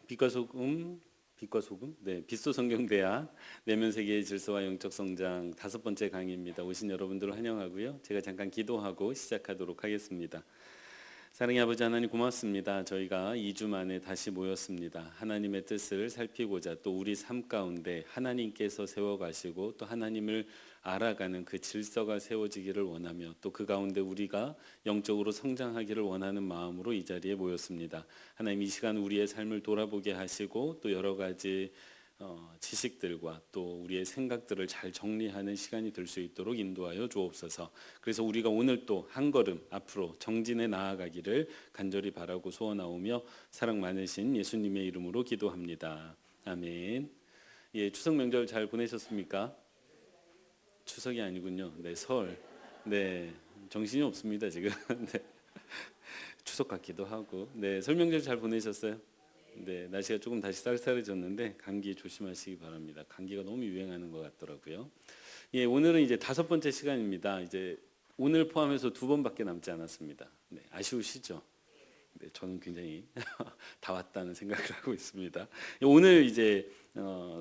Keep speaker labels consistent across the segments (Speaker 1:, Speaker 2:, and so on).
Speaker 1: 빛과 소금, 빛소 성경대학 내면 세계의 질서와 영적 성장 5번째 강의입니다. 오신 여러분들을 환영하고요. 제가 잠깐 기도하고 시작하도록 하겠습니다. 사랑의 아버지 하나님 고맙습니다. 저희가 2주 만에 다시 모였습니다. 하나님의 뜻을 살피고자 또 우리 삶 가운데 하나님께서 세워가시고 또 하나님을 알아가는 그 질서가 세워지기를 원하며 또 그 가운데 우리가 영적으로 성장하기를 원하는 마음으로 이 자리에 모였습니다. 하나님 이 시간 우리의 삶을 돌아보게 하시고 또 여러 가지 지식들과 또 우리의 생각들을 잘 정리하는 시간이 될 수 있도록 인도하여 주옵소서. 그래서 우리가 오늘 또 한 걸음 앞으로 정진해 나아가기를 간절히 바라고 소원하오며 사랑 많으신 예수님의 이름으로 기도합니다. 아멘. 추석 명절 잘 보내셨습니까? 추석이 아니군요. 설. 정신이 없습니다 지금. 추석 같기도 하고. 설 명절 잘 보내셨어요? 날씨가 조금 다시 쌀쌀해졌는데 감기 조심하시기 바랍니다. 감기가 너무 유행하는 것 같더라고요. 오늘은 이제 5번째 시간입니다. 이제 오늘 포함해서 2번밖에 남지 않았습니다. 아쉬우시죠? 저는 굉장히 다 왔다는 생각을 하고 있습니다. 오늘 이제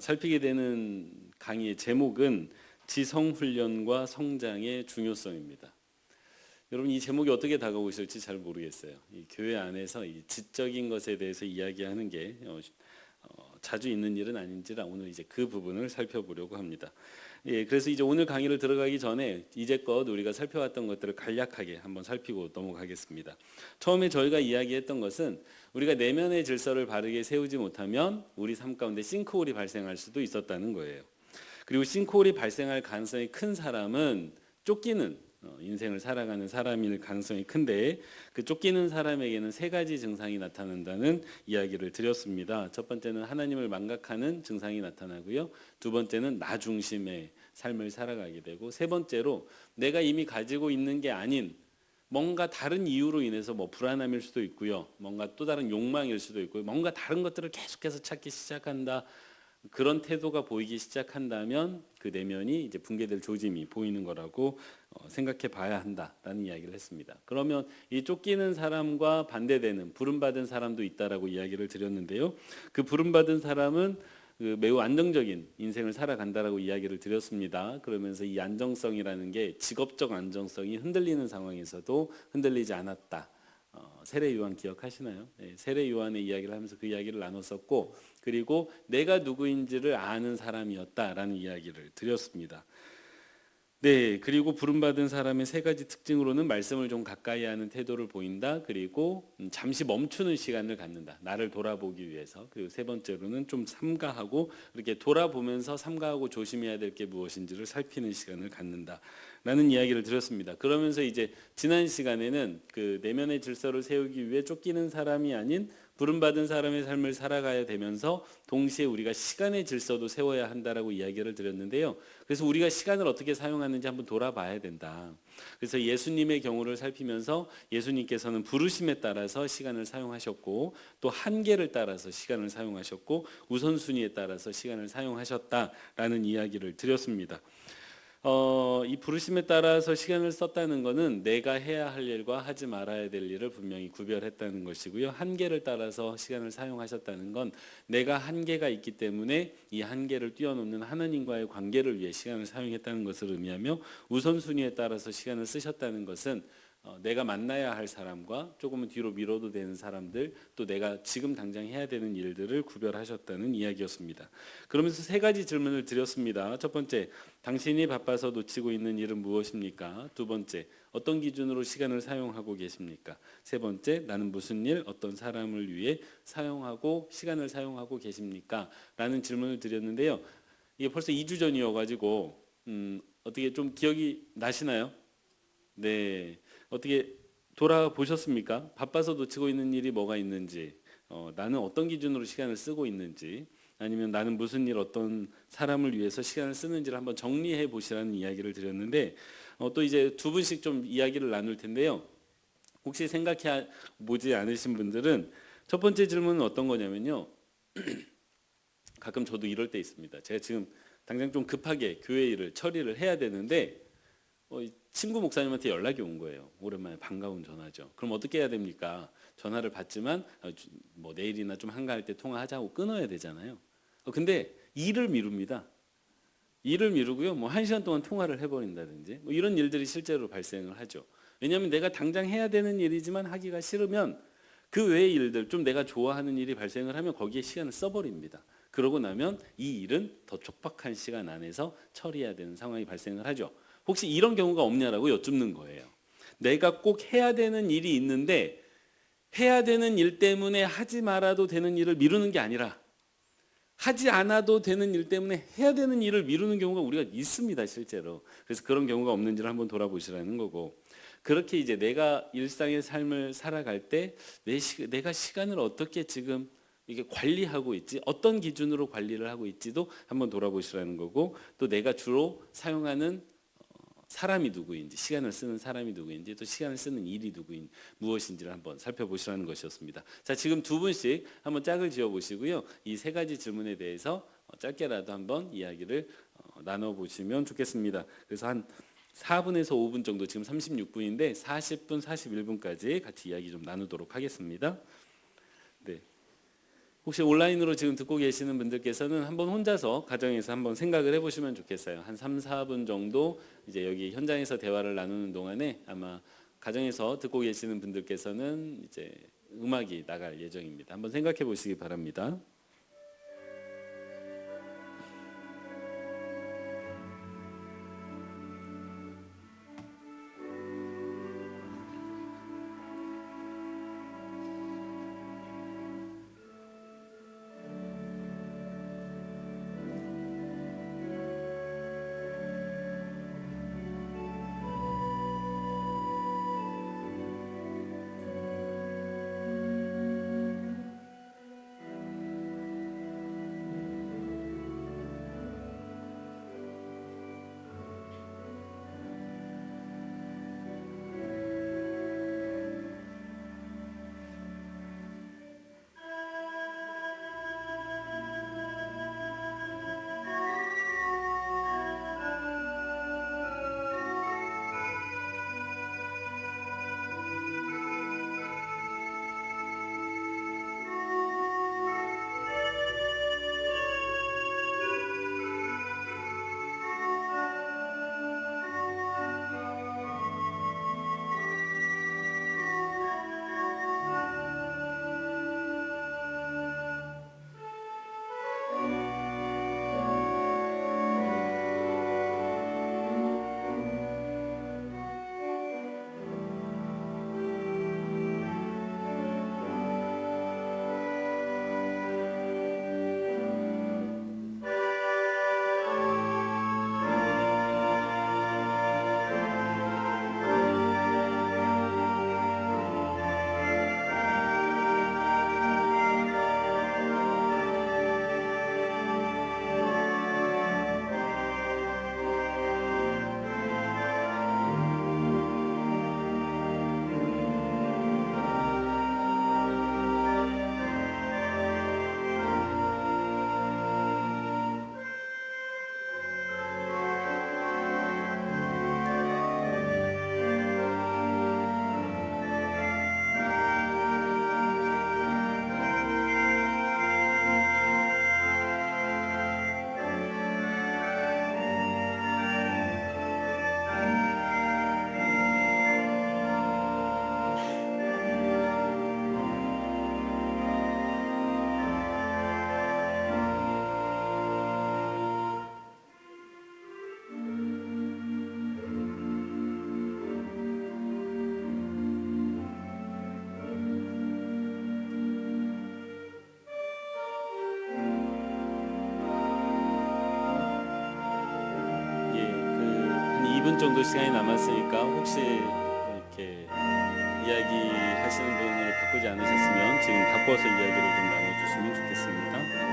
Speaker 1: 살피게 되는 강의의 제목은 지성훈련과 성장의 중요성입니다. 여러분 이 제목이 어떻게 다가오실지 잘 모르겠어요. 이 교회 안에서 이 지적인 것에 대해서 이야기하는 게 자주 있는 일은 아닌지라 오늘 이제 그 부분을 살펴보려고 합니다. 그래서 이제 오늘 강의를 들어가기 전에 이제껏 우리가 살펴왔던 것들을 간략하게 한번 살피고 넘어가겠습니다. 처음에 저희가 이야기했던 것은 우리가 내면의 질서를 바르게 세우지 못하면 우리 삶 가운데 싱크홀이 발생할 수도 있었다는 거예요. 그리고 싱크홀이 발생할 가능성이 큰 사람은 쫓기는 인생을 살아가는 사람일 가능성이 큰데 그 쫓기는 사람에게는 3가지 증상이 나타난다는 이야기를 드렸습니다. 첫 번째는 하나님을 망각하는 증상이 나타나고요. 2번째는 나 중심의 삶을 살아가게 되고 3번째로 내가 이미 가지고 있는 게 아닌 뭔가 다른 이유로 인해서 불안함일 수도 있고요. 뭔가 또 다른 욕망일 수도 있고요. 뭔가 다른 것들을 계속해서 찾기 시작한다. 그런 태도가 보이기 시작한다면 그 내면이 이제 붕괴될 조짐이 보이는 거라고 생각해 봐야 한다라는 이야기를 했습니다. 그러면 이 쫓기는 사람과 반대되는 부름받은 사람도 있다라고 이야기를 드렸는데요. 그 부름받은 사람은 매우 안정적인 인생을 살아간다라고 이야기를 드렸습니다. 그러면서 이 안정성이라는 게 직업적 안정성이 흔들리는 상황에서도 흔들리지 않았다. 세례 요한 기억하시나요? 세례 요한의 이야기를 하면서 그 이야기를 나눴었고 그리고 내가 누구인지를 아는 사람이었다라는 이야기를 드렸습니다. 그리고 부름받은 사람의 3가지 특징으로는 말씀을 좀 가까이 하는 태도를 보인다. 그리고 잠시 멈추는 시간을 갖는다. 나를 돌아보기 위해서. 그리고 3번째로는 좀 삼가하고 이렇게 돌아보면서 삼가하고 조심해야 될 게 무엇인지를 살피는 시간을 갖는다. 라는 이야기를 드렸습니다. 그러면서 이제 지난 시간에는 그 내면의 질서를 세우기 위해 쫓기는 사람이 아닌 부름받은 사람의 삶을 살아가야 되면서 동시에 우리가 시간의 질서도 세워야 한다라고 이야기를 드렸는데요. 그래서 우리가 시간을 어떻게 사용하는지 한번 돌아봐야 된다. 그래서 예수님의 경우를 살피면서 예수님께서는 부르심에 따라서 시간을 사용하셨고 또 한계를 따라서 시간을 사용하셨고 우선순위에 따라서 시간을 사용하셨다라는 이야기를 드렸습니다. 이 부르심에 따라서 시간을 썼다는 것은 내가 해야 할 일과 하지 말아야 될 일을 분명히 구별했다는 것이고요. 한계를 따라서 시간을 사용하셨다는 건 내가 한계가 있기 때문에 이 한계를 뛰어넘는 하나님과의 관계를 위해 시간을 사용했다는 것을 의미하며 우선순위에 따라서 시간을 쓰셨다는 것은 내가 만나야 할 사람과 조금은 뒤로 미뤄도 되는 사람들 또 내가 지금 당장 해야 되는 일들을 구별하셨다는 이야기였습니다. 그러면서 3가지 질문을 드렸습니다. 첫 번째, 당신이 바빠서 놓치고 있는 일은 무엇입니까? 2번째, 어떤 기준으로 시간을 사용하고 계십니까? 3번째, 나는 무슨 일, 어떤 사람을 위해 시간을 사용하고 계십니까? 라는 질문을 드렸는데요. 이게 벌써 2주 전이어가지고 어떻게 좀 기억이 나시나요? 어떻게 돌아보셨습니까? 바빠서 놓치고 있는 일이 뭐가 있는지, 나는 어떤 기준으로 시간을 쓰고 있는지, 아니면 나는 무슨 일, 어떤 사람을 위해서 시간을 쓰는지를 한번 정리해 보시라는 이야기를 드렸는데, 또 이제 2분씩 좀 이야기를 나눌 텐데요. 혹시 생각해 보지 않으신 분들은 첫 번째 질문은 어떤 거냐면요. 가끔 저도 이럴 때 있습니다. 제가 지금 당장 좀 급하게 교회 일을 처리를 해야 되는데 이 친구 목사님한테 연락이 온 거예요. 오랜만에 반가운 전화죠. 그럼 어떻게 해야 됩니까? 전화를 받지만 뭐 내일이나 좀 한가할 때 통화하자고 끊어야 되잖아요. 근데 일을 미룹니다. 일을 미루고요. 뭐 1시간 동안 통화를 해버린다든지 뭐 이런 일들이 실제로 발생을 하죠. 왜냐하면 내가 당장 해야 되는 일이지만 하기가 싫으면 그 외의 일들, 좀 내가 좋아하는 일이 발생을 하면 거기에 시간을 써버립니다. 그러고 나면 이 일은 더 촉박한 시간 안에서 처리해야 되는 상황이 발생을 하죠. 혹시 이런 경우가 없냐라고 여쭙는 거예요. 내가 꼭 해야 되는 일이 있는데 해야 되는 일 때문에 하지 말아도 되는 일을 미루는 게 아니라 하지 않아도 되는 일 때문에 해야 되는 일을 미루는 경우가 우리가 있습니다, 실제로. 그래서 그런 경우가 없는지를 한번 돌아보시라는 거고, 그렇게 이제 내가 일상의 삶을 살아갈 때 내가 시간을 어떻게 지금 이게 관리하고 있지, 어떤 기준으로 관리를 하고 있지도 한번 돌아보시라는 거고, 또 내가 주로 사용하는 사람이 누구인지, 시간을 쓰는 사람이 누구인지, 또 시간을 쓰는 일이 무엇인지를 한번 살펴보시라는 것이었습니다. 자, 지금 두 분씩 한번 짝을 지어 보시고요. 이 세 가지 질문에 대해서 짧게라도 한번 이야기를 나눠보시면 좋겠습니다. 그래서 한 4분에서 5분 정도, 지금 36분인데 40분, 41분까지 같이 이야기 좀 나누도록 하겠습니다. 네. 혹시 온라인으로 지금 듣고 계시는 분들께서는 한번 혼자서 가정에서 한번 생각을 해보시면 좋겠어요. 한 3, 4분 정도 이제 여기 현장에서 대화를 나누는 동안에 아마 가정에서 듣고 계시는 분들께서는 이제 음악이 나갈 예정입니다. 한번 생각해 보시기 바랍니다. 한 2분 정도 시간이 남았으니까 혹시 이렇게 이야기하시는 분이 바꾸지 않으셨으면 지금 바꿔서 이야기를 좀 나눠주시면 좋겠습니다.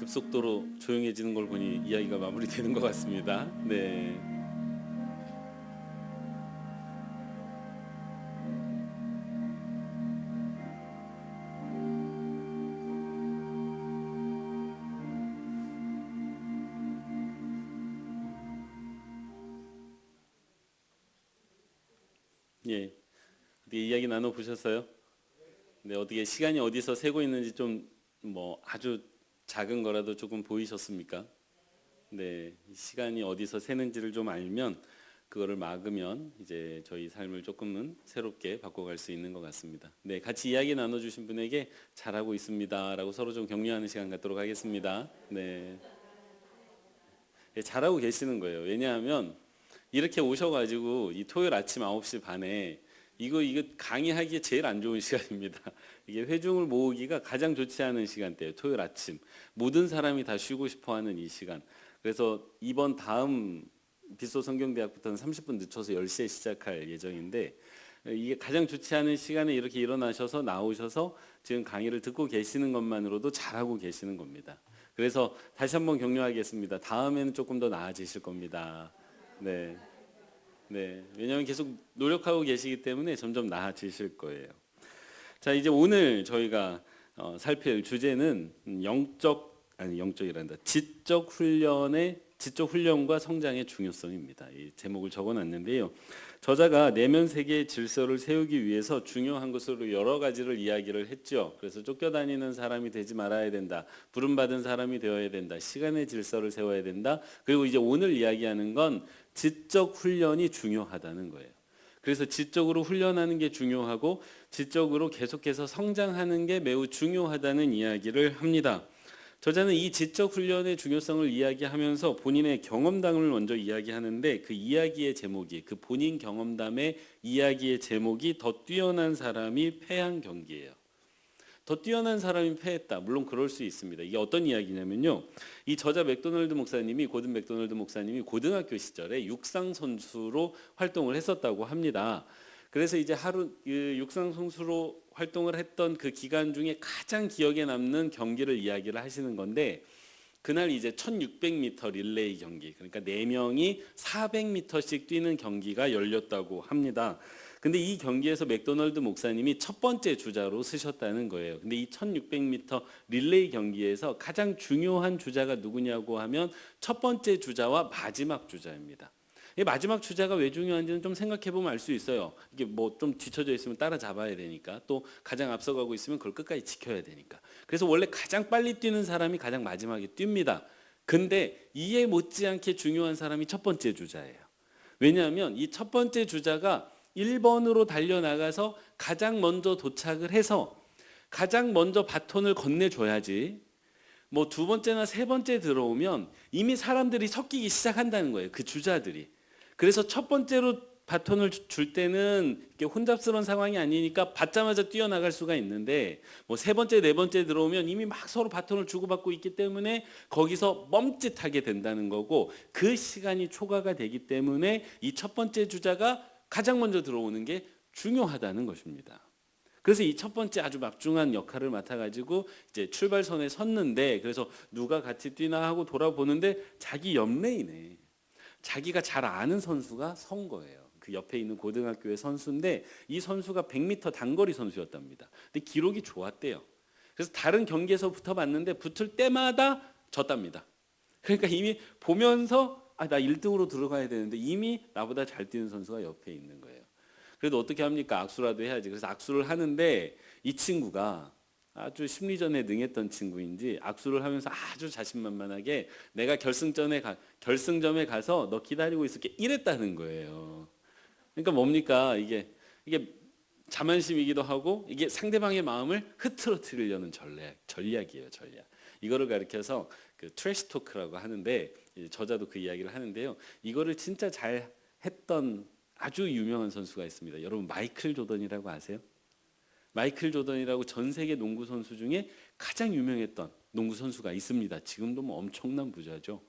Speaker 1: 급속도로 조용해지는 걸 보니 이야기가 마무리되는 것 같습니다. 네. 예. 어떻게 이야기 나눠 보셨어요? 네, 어떻게 시간이 어디서 새고 있는지 좀 뭐 아주 작은 거라도 조금 보이셨습니까? 네, 시간이 어디서 새는지를 좀 알면 그거를 막으면 이제 저희 삶을 조금은 새롭게 바꿔갈 수 있는 것 같습니다. 네, 같이 이야기 나눠주신 분에게 잘하고 있습니다라고 서로 좀 격려하는 시간 갖도록 하겠습니다. 네, 네, 잘하고 계시는 거예요. 왜냐하면 이렇게 오셔가지고 이 토요일 아침 9시 반에 이거 강의하기에 제일 안 좋은 시간입니다. 이게 회중을 모으기가 가장 좋지 않은 시간대예요. 토요일 아침 모든 사람이 다 쉬고 싶어하는 이 시간. 그래서 이번 다음 빗소 성경대학부터는 30분 늦춰서 10시에 시작할 예정인데 이게 가장 좋지 않은 시간에 이렇게 일어나셔서 나오셔서 지금 강의를 듣고 계시는 것만으로도 잘하고 계시는 겁니다. 그래서 다시 한번 격려하겠습니다. 다음에는 조금 더 나아지실 겁니다. 네. 네. 왜냐하면 계속 노력하고 계시기 때문에 점점 나아지실 거예요. 자, 이제 오늘 저희가 살필 주제는 영적이란다. 지적 훈련과 성장의 중요성입니다. 이 제목을 적어놨는데요. 저자가 내면 세계의 질서를 세우기 위해서 중요한 것으로 여러 가지를 이야기를 했죠. 그래서 쫓겨다니는 사람이 되지 말아야 된다. 부름받은 사람이 되어야 된다. 시간의 질서를 세워야 된다. 그리고 이제 오늘 이야기하는 건 지적 훈련이 중요하다는 거예요. 그래서 지적으로 훈련하는 게 중요하고 지적으로 계속해서 성장하는 게 매우 중요하다는 이야기를 합니다. 저자는 이 지적 훈련의 중요성을 이야기하면서 본인의 경험담을 먼저 이야기하는데 그 이야기의 제목이 그 본인 경험담의 이야기의 제목이 더 뛰어난 사람이 패한 경기예요. 더 뛰어난 사람이 패했다. 물론 그럴 수 있습니다. 이게 어떤 이야기냐면요. 이 저자 고든 맥도널드 목사님이 고등학교 시절에 육상 선수로 활동을 했었다고 합니다. 그래서 이제 육상 선수로 활동을 했던 그 기간 중에 가장 기억에 남는 경기를 이야기를 하시는 건데 그날 이제 1600m 릴레이 경기, 그러니까 4명이 400m씩 뛰는 경기가 열렸다고 합니다. 근데 이 경기에서 맥도널드 목사님이 첫 번째 주자로 서셨다는 거예요. 근데 이 1600m 릴레이 경기에서 가장 중요한 주자가 누구냐고 하면 첫 번째 주자와 마지막 주자입니다. 이 마지막 주자가 왜 중요한지는 좀 생각해 보면 알 수 있어요. 이게 뭐 좀 뒤쳐져 있으면 따라잡아야 되니까, 또 가장 앞서가고 있으면 그걸 끝까지 지켜야 되니까. 그래서 원래 가장 빨리 뛰는 사람이 가장 마지막에 뜁니다. 근데 이에 못지않게 중요한 사람이 첫 번째 주자예요. 왜냐하면 이 첫 번째 주자가 1번으로 달려나가서 가장 먼저 도착을 해서 가장 먼저 바톤을 건네줘야지, 뭐 두 번째나 세 번째 들어오면 이미 사람들이 섞이기 시작한다는 거예요. 그 주자들이. 그래서 첫 번째로 바톤을 줄 때는 이렇게 혼잡스러운 상황이 아니니까 받자마자 뛰어나갈 수가 있는데, 뭐 세 번째, 네 번째 들어오면 이미 막 서로 바톤을 주고받고 있기 때문에 거기서 멈칫하게 된다는 거고, 그 시간이 초과가 되기 때문에 이 첫 번째 주자가 가장 먼저 들어오는 게 중요하다는 것입니다. 그래서 이 첫 번째 아주 막중한 역할을 맡아가지고 이제 출발선에 섰는데, 그래서 누가 같이 뛰나 하고 돌아보는데 자기 옆레인에 자기가 잘 아는 선수가 선 거예요. 그 옆에 있는 고등학교의 선수인데 이 선수가 100m 단거리 선수였답니다. 근데 기록이 좋았대요. 그래서 다른 경기에서 붙어봤는데 붙을 때마다 졌답니다. 그러니까 이미 보면서 나 1등으로 들어가야 되는데 이미 나보다 잘 뛰는 선수가 옆에 있는 거예요. 그래도 어떻게 합니까? 악수라도 해야지. 그래서 악수를 하는데 이 친구가 아주 심리전에 능했던 친구인지 악수를 하면서 아주 자신만만하게 내가 결승점에 가서 너 기다리고 있을게 이랬다는 거예요. 그러니까 뭡니까? 이게 자만심이기도 하고 이게 상대방의 마음을 흐트러뜨리려는 전략이에요, 전략. 이거를 가리켜서 그 트래시 토크라고 하는데, 저자도 그 이야기를 하는데요. 이거를 진짜 잘 했던 아주 유명한 선수가 있습니다. 여러분 마이클 조던이라고 아세요? 마이클 조던이라고 전 세계 농구 선수 중에 가장 유명했던 농구 선수가 있습니다. 지금도 뭐 엄청난 부자죠.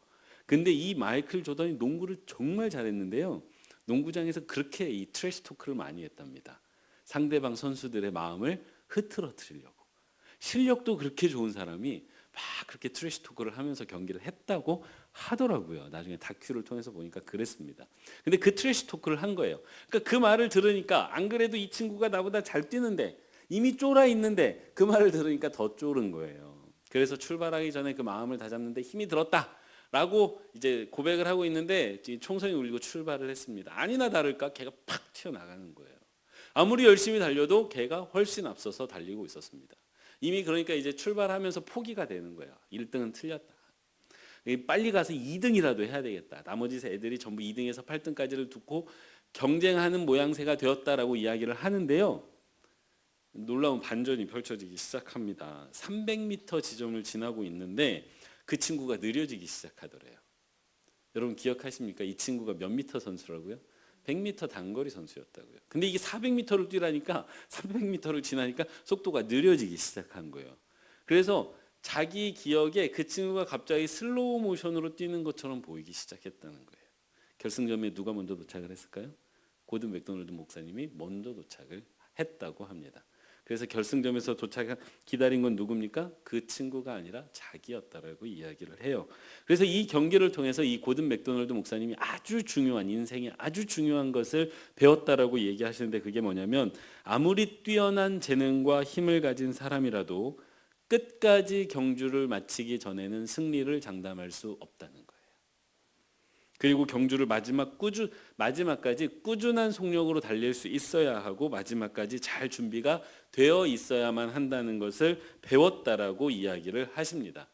Speaker 1: 근데 이 마이클 조던이 농구를 정말 잘했는데요. 농구장에서 그렇게 이 트래시 토크를 많이 했답니다. 상대방 선수들의 마음을 흐트러뜨리려고. 실력도 그렇게 좋은 사람이 막 그렇게 트래시 토크를 하면서 경기를 했다고 하더라고요. 나중에 다큐를 통해서 보니까 그랬습니다. 근데 그 트래시 토크를 한 거예요. 그러니까 그 말을 들으니까 안 그래도 이 친구가 나보다 잘 뛰는데 이미 쫄아 있는데 그 말을 들으니까 더 쫄은 거예요. 그래서 출발하기 전에 그 마음을 다잡는데 힘이 들었다라고 이제 고백을 하고 있는데 총성이 울리고 출발을 했습니다. 아니나 다를까 걔가 팍 튀어나가는 거예요. 아무리 열심히 달려도 걔가 훨씬 앞서서 달리고 있었습니다. 이미 그러니까 이제 출발하면서 포기가 되는 거예요. 1등은 틀렸다. 빨리 가서 2등이라도 해야 되겠다. 나머지 애들이 전부 2등에서 8등까지를 두고 경쟁하는 모양새가 되었다라고 이야기를 하는데요. 놀라운 반전이 펼쳐지기 시작합니다. 300m 지점을 지나고 있는데 그 친구가 느려지기 시작하더래요. 여러분 기억하십니까? 이 친구가 몇 미터 선수라고요? 100m 단거리 선수였다고요. 근데 이게 400m를 뛰라니까 300m를 지나니까 속도가 느려지기 시작한 거예요. 그래서 자기 기억에 그 친구가 갑자기 슬로우 모션으로 뛰는 것처럼 보이기 시작했다는 거예요. 결승점에 누가 먼저 도착을 했을까요? 고든 맥도널드 목사님이 먼저 도착을 했다고 합니다. 그래서 결승점에서 도착한 기다린 건 누굽니까? 그 친구가 아니라 자기였다라고 이야기를 해요. 그래서 이 경기를 통해서 이 고든 맥도널드 목사님이 아주 중요한 인생에 아주 중요한 것을 배웠다라고 얘기하시는데 그게 뭐냐면 아무리 뛰어난 재능과 힘을 가진 사람이라도 끝까지 경주를 마치기 전에는 승리를 장담할 수 없다는 거예요. 그리고 경주를 마지막까지 꾸준한 속력으로 달릴 수 있어야 하고 마지막까지 잘 준비가 되어 있어야만 한다는 것을 배웠다라고 이야기를 하십니다.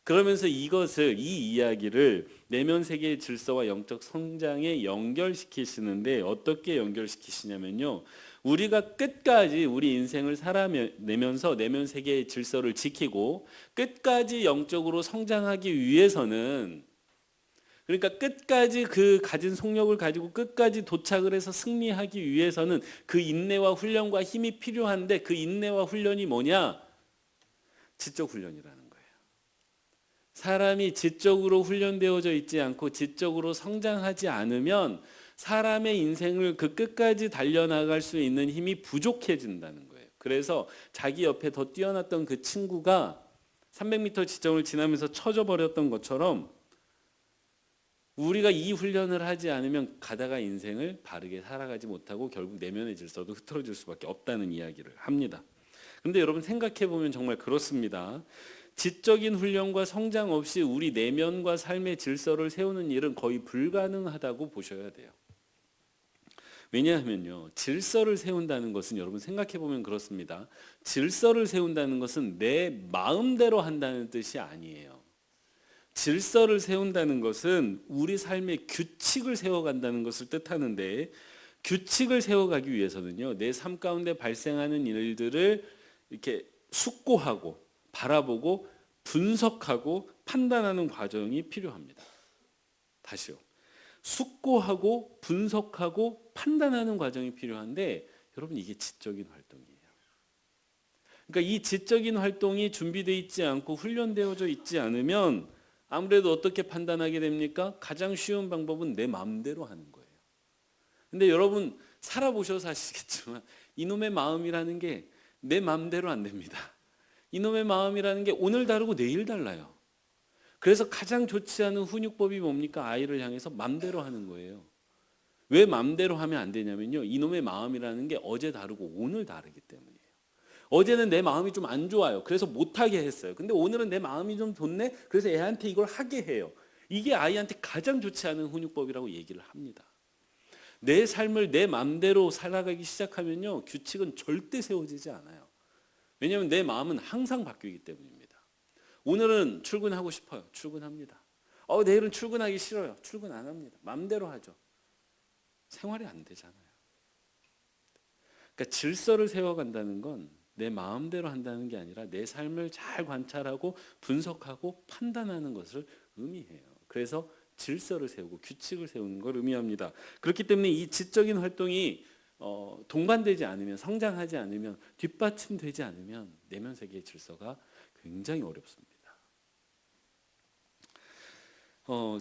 Speaker 1: 그러면서 이 이야기를 내면 세계의 질서와 영적 성장에 연결시키시는데 어떻게 연결시키시냐면요. 우리가 끝까지 우리 인생을 살아내면서 내면 세계의 질서를 지키고 끝까지 영적으로 성장하기 위해서는 그러니까 끝까지 그 가진 속력을 가지고 끝까지 도착을 해서 승리하기 위해서는 그 인내와 훈련과 힘이 필요한데 그 인내와 훈련이 뭐냐? 지적 훈련이라는 거예요. 사람이 지적으로 훈련되어져 있지 않고 지적으로 성장하지 않으면 사람의 인생을 그 끝까지 달려나갈 수 있는 힘이 부족해진다는 거예요. 그래서 자기 옆에 더 뛰어났던 그 친구가 300m 지점을 지나면서 쳐져 버렸던 것처럼 우리가 이 훈련을 하지 않으면 가다가 인생을 바르게 살아가지 못하고 결국 내면의 질서도 흐트러질 수밖에 없다는 이야기를 합니다. 그런데 여러분 생각해 보면 정말 그렇습니다. 지적인 훈련과 성장 없이 우리 내면과 삶의 질서를 세우는 일은 거의 불가능하다고 보셔야 돼요. 왜냐하면요, 질서를 세운다는 것은 여러분 생각해 보면 그렇습니다. 질서를 세운다는 것은 내 마음대로 한다는 뜻이 아니에요. 질서를 세운다는 것은 우리 삶의 규칙을 세워간다는 것을 뜻하는데 규칙을 세워가기 위해서는요, 내 삶 가운데 발생하는 일들을 이렇게 숙고하고 바라보고 분석하고 판단하는 과정이 필요합니다. 다시요. 숙고하고 분석하고 판단하는 과정이 필요한데 여러분 이게 지적인 활동이에요. 그러니까 이 지적인 활동이 준비되어 있지 않고 훈련되어져 있지 않으면 아무래도 어떻게 판단하게 됩니까? 가장 쉬운 방법은 내 마음대로 하는 거예요. 근데 여러분 살아보셔서 아시겠지만 이놈의 마음이라는 게 내 마음대로 안 됩니다. 이놈의 마음이라는 게 오늘 다르고 내일 달라요. 그래서 가장 좋지 않은 훈육법이 뭡니까? 아이를 향해서 마음대로 하는 거예요. 왜 마음대로 하면 안 되냐면요. 이놈의 마음이라는 게 어제 다르고 오늘 다르기 때문이에요. 어제는 내 마음이 좀 안 좋아요. 그래서 못하게 했어요. 근데 오늘은 내 마음이 좀 좋네. 그래서 애한테 이걸 하게 해요. 이게 아이한테 가장 좋지 않은 훈육법이라고 얘기를 합니다. 내 삶을 내 마음대로 살아가기 시작하면요. 규칙은 절대 세워지지 않아요. 왜냐하면 내 마음은 항상 바뀌기 때문입니다. 오늘은 출근하고 싶어요. 출근합니다. 내일은 출근하기 싫어요. 출근 안 합니다. 마음대로 하죠. 생활이 안 되잖아요. 그러니까 질서를 세워간다는 건 내 마음대로 한다는 게 아니라 내 삶을 잘 관찰하고 분석하고 판단하는 것을 의미해요. 그래서 질서를 세우고 규칙을 세우는 걸 의미합니다. 그렇기 때문에 이 지적인 활동이 동반되지 않으면 성장하지 않으면 뒷받침되지 않으면 내면 세계의 질서가 굉장히 어렵습니다.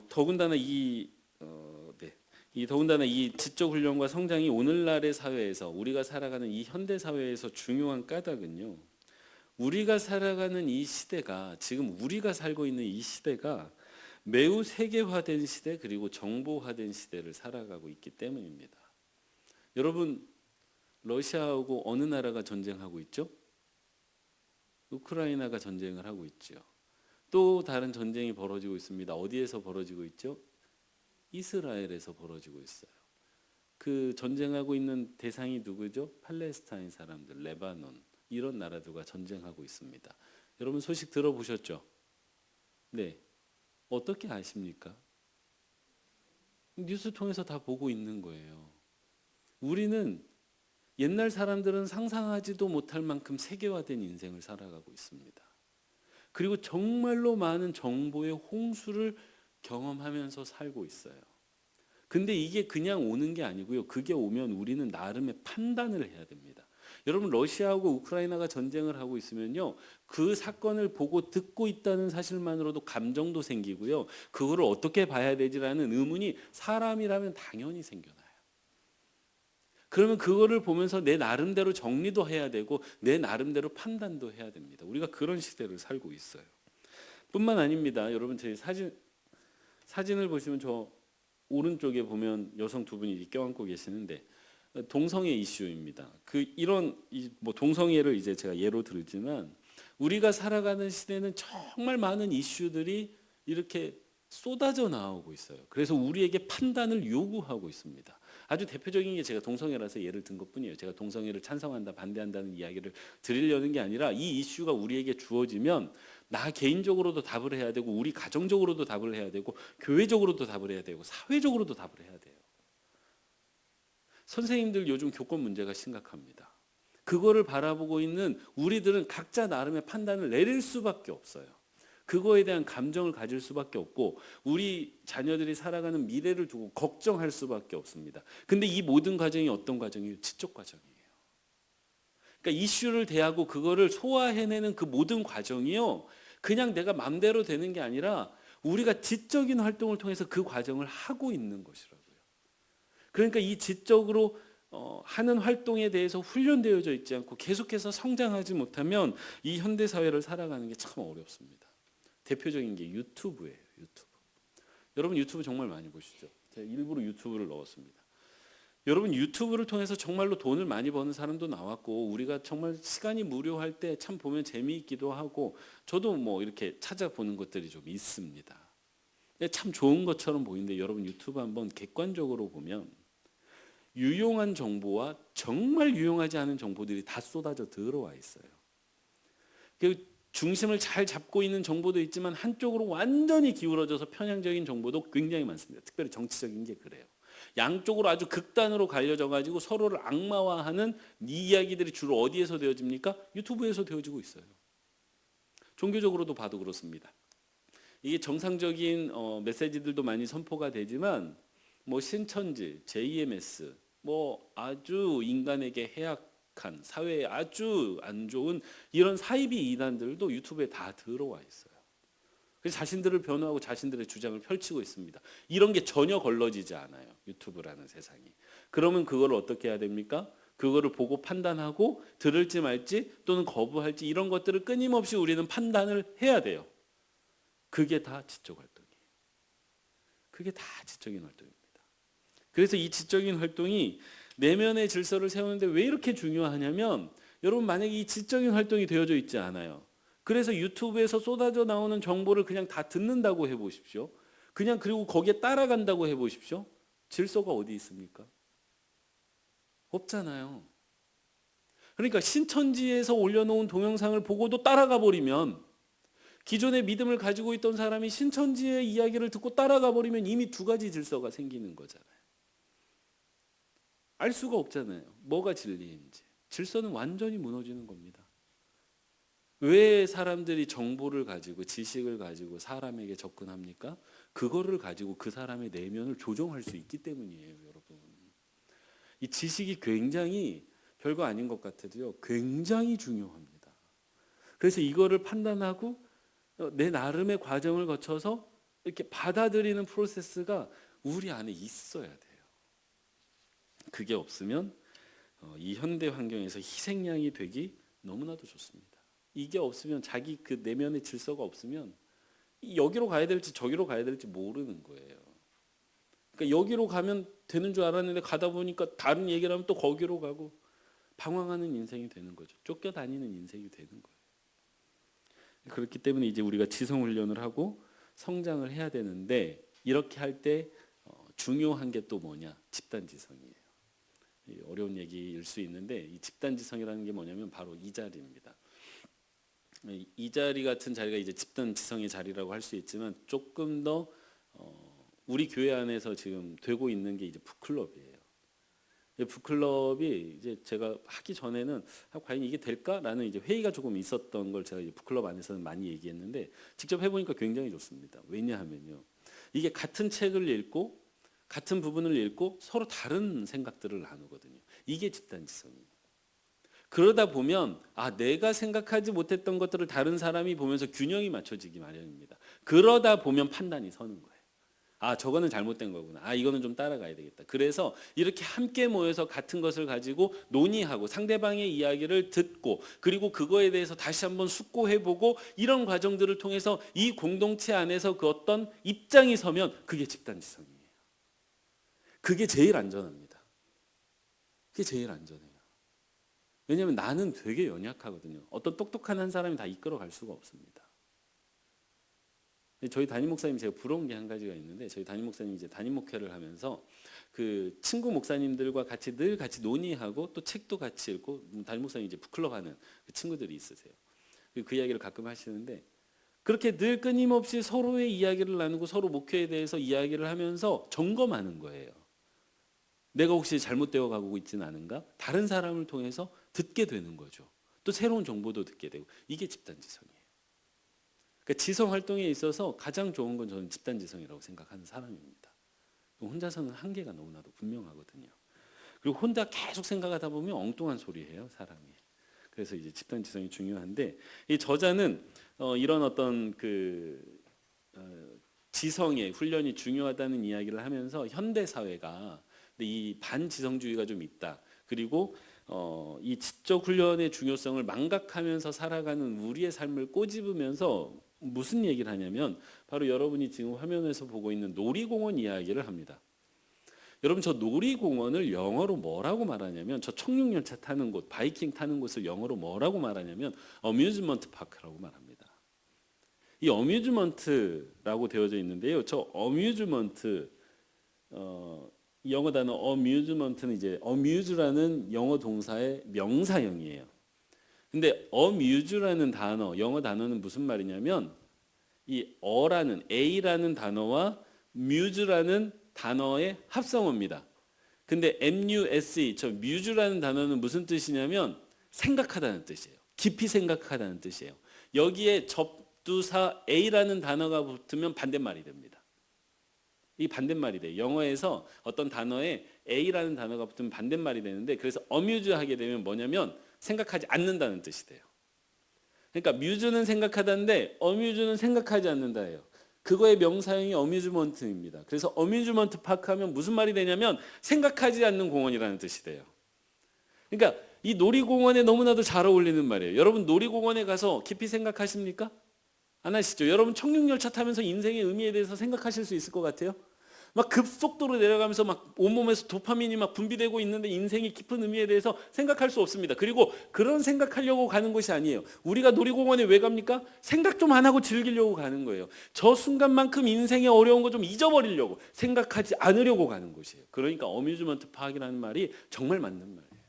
Speaker 1: 더군다나 이 지적 훈련과 성장이 오늘날의 사회에서 우리가 살아가는 이 현대 사회에서 중요한 까닭은요. 우리가 살아가는 이 시대가, 지금 우리가 살고 있는 이 시대가 매우 세계화된 시대, 그리고 정보화된 시대를 살아가고 있기 때문입니다. 여러분, 러시아하고 어느 나라가 전쟁하고 있죠? 우크라이나가 전쟁을 하고 있죠. 또 다른 전쟁이 벌어지고 있습니다. 어디에서 벌어지고 있죠? 이스라엘에서 벌어지고 있어요. 그 전쟁하고 있는 대상이 누구죠? 팔레스타인 사람들, 레바논, 이런 나라들과 전쟁하고 있습니다. 여러분 소식 들어보셨죠? 네. 어떻게 아십니까? 뉴스 통해서 다 보고 있는 거예요. 우리는, 옛날 사람들은 상상하지도 못할 만큼 세계화된 인생을 살아가고 있습니다. 그리고 정말로 많은 정보의 홍수를 경험하면서 살고 있어요. 근데 이게 그냥 오는 게 아니고요. 그게 오면 우리는 나름의 판단을 해야 됩니다. 여러분, 러시아하고 우크라이나가 전쟁을 하고 있으면요, 그 사건을 보고 듣고 있다는 사실만으로도 감정도 생기고요, 그거를 어떻게 봐야 되지라는 의문이 사람이라면 당연히 생겨나요. 그러면 그거를 보면서 내 나름대로 정리도 해야 되고 내 나름대로 판단도 해야 됩니다. 우리가 그런 시대를 살고 있어요. 뿐만 아닙니다. 여러분, 제 사진을 보시면 저 오른쪽에 보면 여성 두 분이 껴안고 계시는데, 동성애 이슈입니다. 이런 뭐 동성애를 이제 제가 예로 들지만, 우리가 살아가는 시대는 정말 많은 이슈들이 이렇게 쏟아져 나오고 있어요. 그래서 우리에게 판단을 요구하고 있습니다. 아주 대표적인 게 제가 동성애라서 예를 든 것뿐이에요. 제가 동성애를 찬성한다, 반대한다는 이야기를 드리려는 게 아니라, 이 이슈가 우리에게 주어지면 나 개인적으로도 답을 해야 되고, 우리 가정적으로도 답을 해야 되고, 교회적으로도 답을 해야 되고, 사회적으로도 답을 해야 돼요. 선생님들 요즘 교권 문제가 심각합니다. 그거를 바라보고 있는 우리들은 각자 나름의 판단을 내릴 수밖에 없어요. 그거에 대한 감정을 가질 수밖에 없고, 우리 자녀들이 살아가는 미래를 두고 걱정할 수밖에 없습니다. 근데 이 모든 과정이 어떤 과정이에요? 지적 과정이에요. 그러니까 이슈를 대하고 그거를 소화해내는 그 모든 과정이요, 그냥 내가 맘대로 되는 게 아니라 우리가 지적인 활동을 통해서 그 과정을 하고 있는 것이라고요. 그러니까 이 지적으로 하는 활동에 대해서 훈련되어져 있지 않고 계속해서 성장하지 못하면 이 현대 사회를 살아가는 게 참 어렵습니다. 대표적인 게 유튜브예요. 유튜브. 여러분 유튜브 정말 많이 보시죠? 제가 일부러 유튜브를 넣었습니다. 여러분 유튜브를 통해서 정말로 돈을 많이 버는 사람도 나왔고, 우리가 정말 시간이 무료할 때 참 보면 재미있기도 하고, 저도 뭐 이렇게 찾아보는 것들이 좀 있습니다. 참 좋은 것처럼 보이는데, 여러분 유튜브 한번 객관적으로 보면 유용한 정보와 정말 유용하지 않은 정보들이 다 쏟아져 들어와 있어요. 그 중심을 잘 잡고 있는 정보도 있지만 한쪽으로 완전히 기울어져서 편향적인 정보도 굉장히 많습니다. 특별히 정치적인 게 그래요. 양쪽으로 아주 극단으로 갈려져 가지고 서로를 악마화하는 이 이야기들이 주로 어디에서 되어집니까? 유튜브에서 되어지고 있어요. 종교적으로도 봐도 그렇습니다. 이게 정상적인 메시지들도 많이 선포가 되지만, 뭐 신천지, JMS, 뭐 아주 인간에게 해악한, 사회에 아주 안 좋은 이런 사이비 이단들도 유튜브에 다 들어와 있어요. 그래서 자신들을 변호하고 자신들의 주장을 펼치고 있습니다. 이런 게 전혀 걸러지지 않아요. 유튜브라는 세상이. 그러면 그걸 어떻게 해야 됩니까? 그거를 보고 판단하고 들을지 말지 또는 거부할지, 이런 것들을 끊임없이 우리는 판단을 해야 돼요. 그게 다 지적 활동이에요. 그게 다 지적인 활동입니다. 그래서 이 지적인 활동이 내면의 질서를 세우는데 왜 이렇게 중요하냐면, 여러분 만약에 이 지적인 활동이 되어져 있지 않아요. 그래서 유튜브에서 쏟아져 나오는 정보를 그냥 다 듣는다고 해보십시오. 그냥 그리고 거기에 따라간다고 해보십시오. 질서가 어디 있습니까? 없잖아요. 그러니까 신천지에서 올려놓은 동영상을 보고도 따라가 버리면, 기존의 믿음을 가지고 있던 사람이 신천지의 이야기를 듣고 따라가 버리면 이미 두 가지 질서가 생기는 거잖아요. 알 수가 없잖아요. 뭐가 진리인지. 질서는 완전히 무너지는 겁니다. 왜 사람들이 정보를 가지고 지식을 가지고 사람에게 접근합니까? 그거를 가지고 그 사람의 내면을 조종할 수 있기 때문이에요, 여러분. 이 지식이 굉장히 별거 아닌 것 같아도요, 굉장히 중요합니다. 그래서 이거를 판단하고 내 나름의 과정을 거쳐서 이렇게 받아들이는 프로세스가 우리 안에 있어야 돼요. 그게 없으면 이 현대 환경에서 희생양이 되기 너무나도 좋습니다. 이게 없으면 자기 그 내면의 질서가 없으면 여기로 가야 될지 저기로 가야 될지 모르는 거예요. 그러니까 여기로 가면 되는 줄 알았는데 가다 보니까 다른 얘기를 하면 또 거기로 가고 방황하는 인생이 되는 거죠. 쫓겨다니는 인생이 되는 거예요. 그렇기 때문에 이제 우리가 지성 훈련을 하고 성장을 해야 되는데 이렇게 할 때 중요한 게 또 뭐냐? 집단 지성이에요. 어려운 얘기일 수 있는데 이 집단 지성이라는 게 뭐냐면 바로 이 자리입니다. 이 자리 같은 자리가 이제 집단 지성의 자리라고 할 수 있지만 조금 더 우리 교회 안에서 지금 되고 있는 게 이제 북클럽이에요. 북클럽이 이제 제가 하기 전에는 과연 이게 될까라는 이제 회의가 조금 있었던 걸 제가 이제 북클럽 안에서는 많이 얘기했는데 직접 해보니까 굉장히 좋습니다. 왜냐하면요, 이게 같은 책을 읽고 같은 부분을 읽고 서로 다른 생각들을 나누거든요. 이게 집단 지성이에요. 그러다 보면 내가 생각하지 못했던 것들을 다른 사람이 보면서 균형이 맞춰지기 마련입니다. 그러다 보면 판단이 서는 거예요. 저거는 잘못된 거구나. 이거는 좀 따라가야 되겠다. 그래서 이렇게 함께 모여서 같은 것을 가지고 논의하고 상대방의 이야기를 듣고 그리고 그거에 대해서 다시 한번 숙고해보고 이런 과정들을 통해서 이 공동체 안에서 그 어떤 입장이 서면 그게 집단지성이에요. 그게 제일 안전합니다. 그게 제일 안전해요. 왜냐하면 나는 되게 연약하거든요. 어떤 똑똑한 한 사람이 다 이끌어갈 수가 없습니다. 저희 담임 목사님 제가 부러운 게 한 가지가 있는데 저희 담임 목사님 이제 담임 목회를 하면서 그 친구 목사님들과 늘 같이 논의하고 또 책도 같이 읽고 담임 목사님 이제 북클럽 하는 그 친구들이 있으세요. 그 이야기를 가끔 하시는데 그렇게 늘 끊임없이 서로의 이야기를 나누고 서로 목회에 대해서 이야기를 하면서 점검하는 거예요. 내가 혹시 잘못되어 가고 있지는 않은가? 다른 사람을 통해서 듣게 되는 거죠. 또 새로운 정보도 듣게 되고 이게 집단지성이에요. 그러니까 지성 활동에 있어서 가장 좋은 건 저는 집단지성이라고 생각하는 사람입니다. 혼자서는 한계가 너무나도 분명하거든요. 그리고 혼자 계속 생각하다 보면 엉뚱한 소리 해요, 사람이. 그래서 이제 집단지성이 중요한데 이 저자는 이런 어떤 지성의 훈련이 중요하다는 이야기를 하면서 현대 사회가 이 반지성주의가 좀 있다. 그리고 이 지적 훈련의 중요성을 망각하면서 살아가는 우리의 삶을 꼬집으면서 무슨 얘기를 하냐면 바로 여러분이 지금 화면에서 보고 있는 놀이공원 이야기를 합니다. 여러분 저 놀이공원을 영어로 뭐라고 말하냐면 저 청룡열차 타는 곳, 바이킹 타는 곳을 영어로 뭐라고 말하냐면 어뮤즈먼트 파크라고 말합니다. 이 어뮤즈먼트라고 되어져 있는데요. 저 어뮤즈먼트 영어 단어 어뮤즈먼트는 이제 amuse라는 영어 동사의 명사형이에요. 근데 amuse라는 단어, 영어 단어는 무슨 말이냐면 이 어라는 A라는 단어와 muse라는 단어의 합성어입니다. 근데 MUSE, 저 muse라는 단어는 무슨 뜻이냐면 생각하다는 뜻이에요. 깊이 생각하다는 뜻이에요. 여기에 접두사 A라는 단어가 붙으면 반대말이 됩니다. 이 반대말이 돼요. 영어에서 어떤 단어에 A라는 단어가 붙으면 반대말이 되는데 그래서 amuse 하게 되면 뭐냐면 생각하지 않는다는 뜻이 돼요. 그러니까 muse는 생각하다인데 amuse는 생각하지 않는다예요. 그거의 명사형이 어뮤즈먼트입니다. 그래서 어뮤즈먼트 파크 하면 무슨 말이 되냐면 생각하지 않는 공원이라는 뜻이 돼요. 그러니까 이 놀이공원에 너무나도 잘 어울리는 말이에요. 여러분 놀이공원에 가서 깊이 생각하십니까? 안 하시죠? 여러분 청룡열차 타면서 인생의 의미에 대해서 생각하실 수 있을 것 같아요? 막 급속도로 내려가면서 막 온몸에서 도파민이 막 분비되고 있는데 인생의 깊은 의미에 대해서 생각할 수 없습니다. 그리고 그런 생각하려고 가는 것이 아니에요. 우리가 놀이공원에 왜 갑니까? 생각 좀 안 하고 즐기려고 가는 거예요. 저 순간만큼 인생의 어려운 거 좀 잊어버리려고 생각하지 않으려고 가는 곳이에요. 그러니까 어뮤즈먼트 파크라는 말이 정말 맞는 말이에요.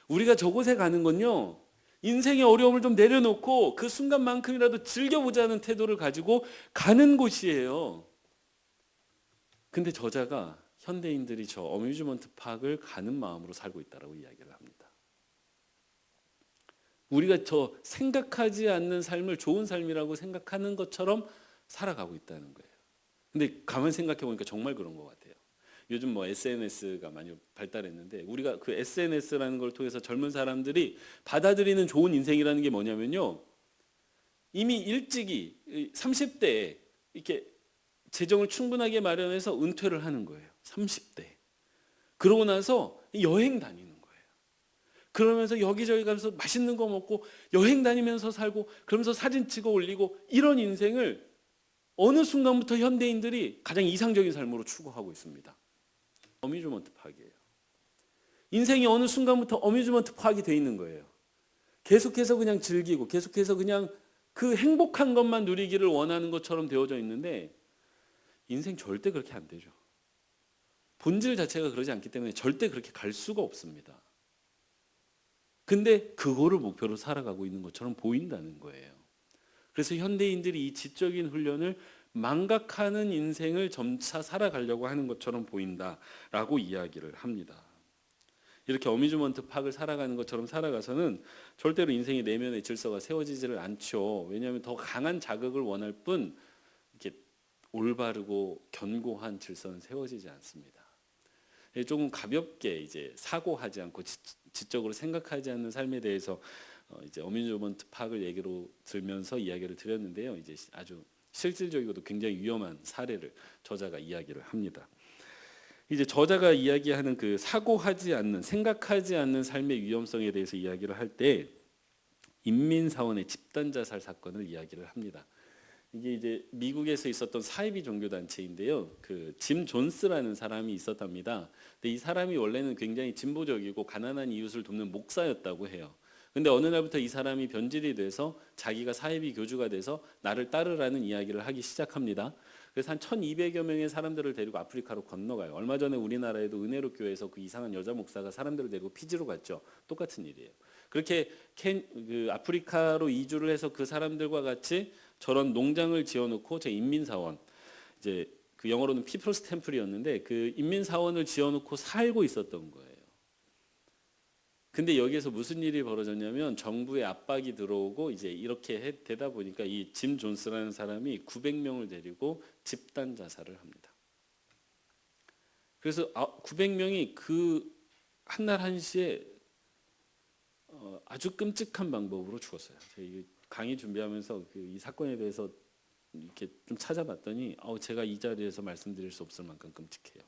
Speaker 1: 우리가 저곳에 가는 건요. 인생의 어려움을 좀 내려놓고 그 순간만큼이라도 즐겨보자는 태도를 가지고 가는 곳이에요. 근데 저자가 현대인들이 저 어뮤즈먼트 파크를 가는 마음으로 살고 있다고 이야기를 합니다. 우리가 저 생각하지 않는 삶을 좋은 삶이라고 생각하는 것처럼 살아가고 있다는 거예요. 근데 가만히 생각해 보니까 정말 그런 것 같아요. 요즘 뭐 SNS가 많이 발달했는데 우리가 그 SNS라는 걸 통해서 젊은 사람들이 받아들이는 좋은 인생이라는 게 뭐냐면요. 이미 일찍이 30대에 이렇게 재정을 충분하게 마련해서 은퇴를 하는 거예요. 30대. 그러고 나서 여행 다니는 거예요. 그러면서 여기저기 가면서 맛있는 거 먹고 여행 다니면서 살고 그러면서 사진 찍어 올리고 이런 인생을 어느 순간부터 현대인들이 가장 이상적인 삶으로 추구하고 있습니다. 어뮤즈먼트 파크예요. 인생이 어느 순간부터 어뮤즈먼트 파크가 돼 있는 거예요. 계속해서 그냥 즐기고 계속해서 그냥 그 행복한 것만 누리기를 원하는 것처럼 되어져 있는데 인생 절대 그렇게 안 되죠. 본질 자체가 그러지 않기 때문에 절대 그렇게 갈 수가 없습니다. 근데 그거를 목표로 살아가고 있는 것처럼 보인다는 거예요. 그래서 현대인들이 이 지적인 훈련을 망각하는 인생을 점차 살아가려고 하는 것처럼 보인다라고 이야기를 합니다. 이렇게 어뮤즈먼트 파크를 살아가는 것처럼 살아가서는 절대로 인생의 내면의 질서가 세워지지를 않죠. 왜냐하면 더 강한 자극을 원할 뿐 이렇게 올바르고 견고한 질서는 세워지지 않습니다. 조금 가볍게 이제 사고하지 않고 지적으로 생각하지 않는 삶에 대해서 이제 어뮤즈먼트 파크를 얘기로 들면서 이야기를 드렸는데요. 이제 아주 실질적이고도 굉장히 위험한 사례를 저자가 이야기를 합니다. 이제 저자가 이야기하는 그 사고하지 않는, 생각하지 않는 삶의 위험성에 대해서 이야기를 할 때 인민사원의 집단 자살 사건을 이야기를 합니다. 이게 이제 미국에서 있었던 사이비 종교 단체인데요. 그 짐 존스라는 사람이 있었답니다. 근데 이 사람이 원래는 굉장히 진보적이고 가난한 이웃을 돕는 목사였다고 해요. 근데 어느 날부터 이 사람이 변질이 돼서 자기가 사이비 교주가 돼서 나를 따르라는 이야기를 하기 시작합니다. 그래서 한 1200여 명의 사람들을 데리고 아프리카로 건너가요. 얼마 전에 우리나라에도 은혜로 교회에서 그 이상한 여자 목사가 사람들을 데리고 피지로 갔죠. 똑같은 일이에요. 그렇게 아프리카로 이주를 해서 그 사람들과 같이 저런 농장을 지어놓고 제 인민사원, 이제 그 영어로는 피플스 템플이었는데 그 인민사원을 지어놓고 살고 있었던 거예요. 근데 여기에서 무슨 일이 벌어졌냐면 정부의 압박이 들어오고 이제 이렇게 되다 보니까 이 짐 존스라는 사람이 900명을 데리고 집단 자살을 합니다. 그래서 900명이 그 한날 한시에 아주 끔찍한 방법으로 죽었어요. 제가 강의 준비하면서 이 사건에 대해서 이렇게 좀 찾아봤더니 제가 이 자리에서 말씀드릴 수 없을 만큼 끔찍해요.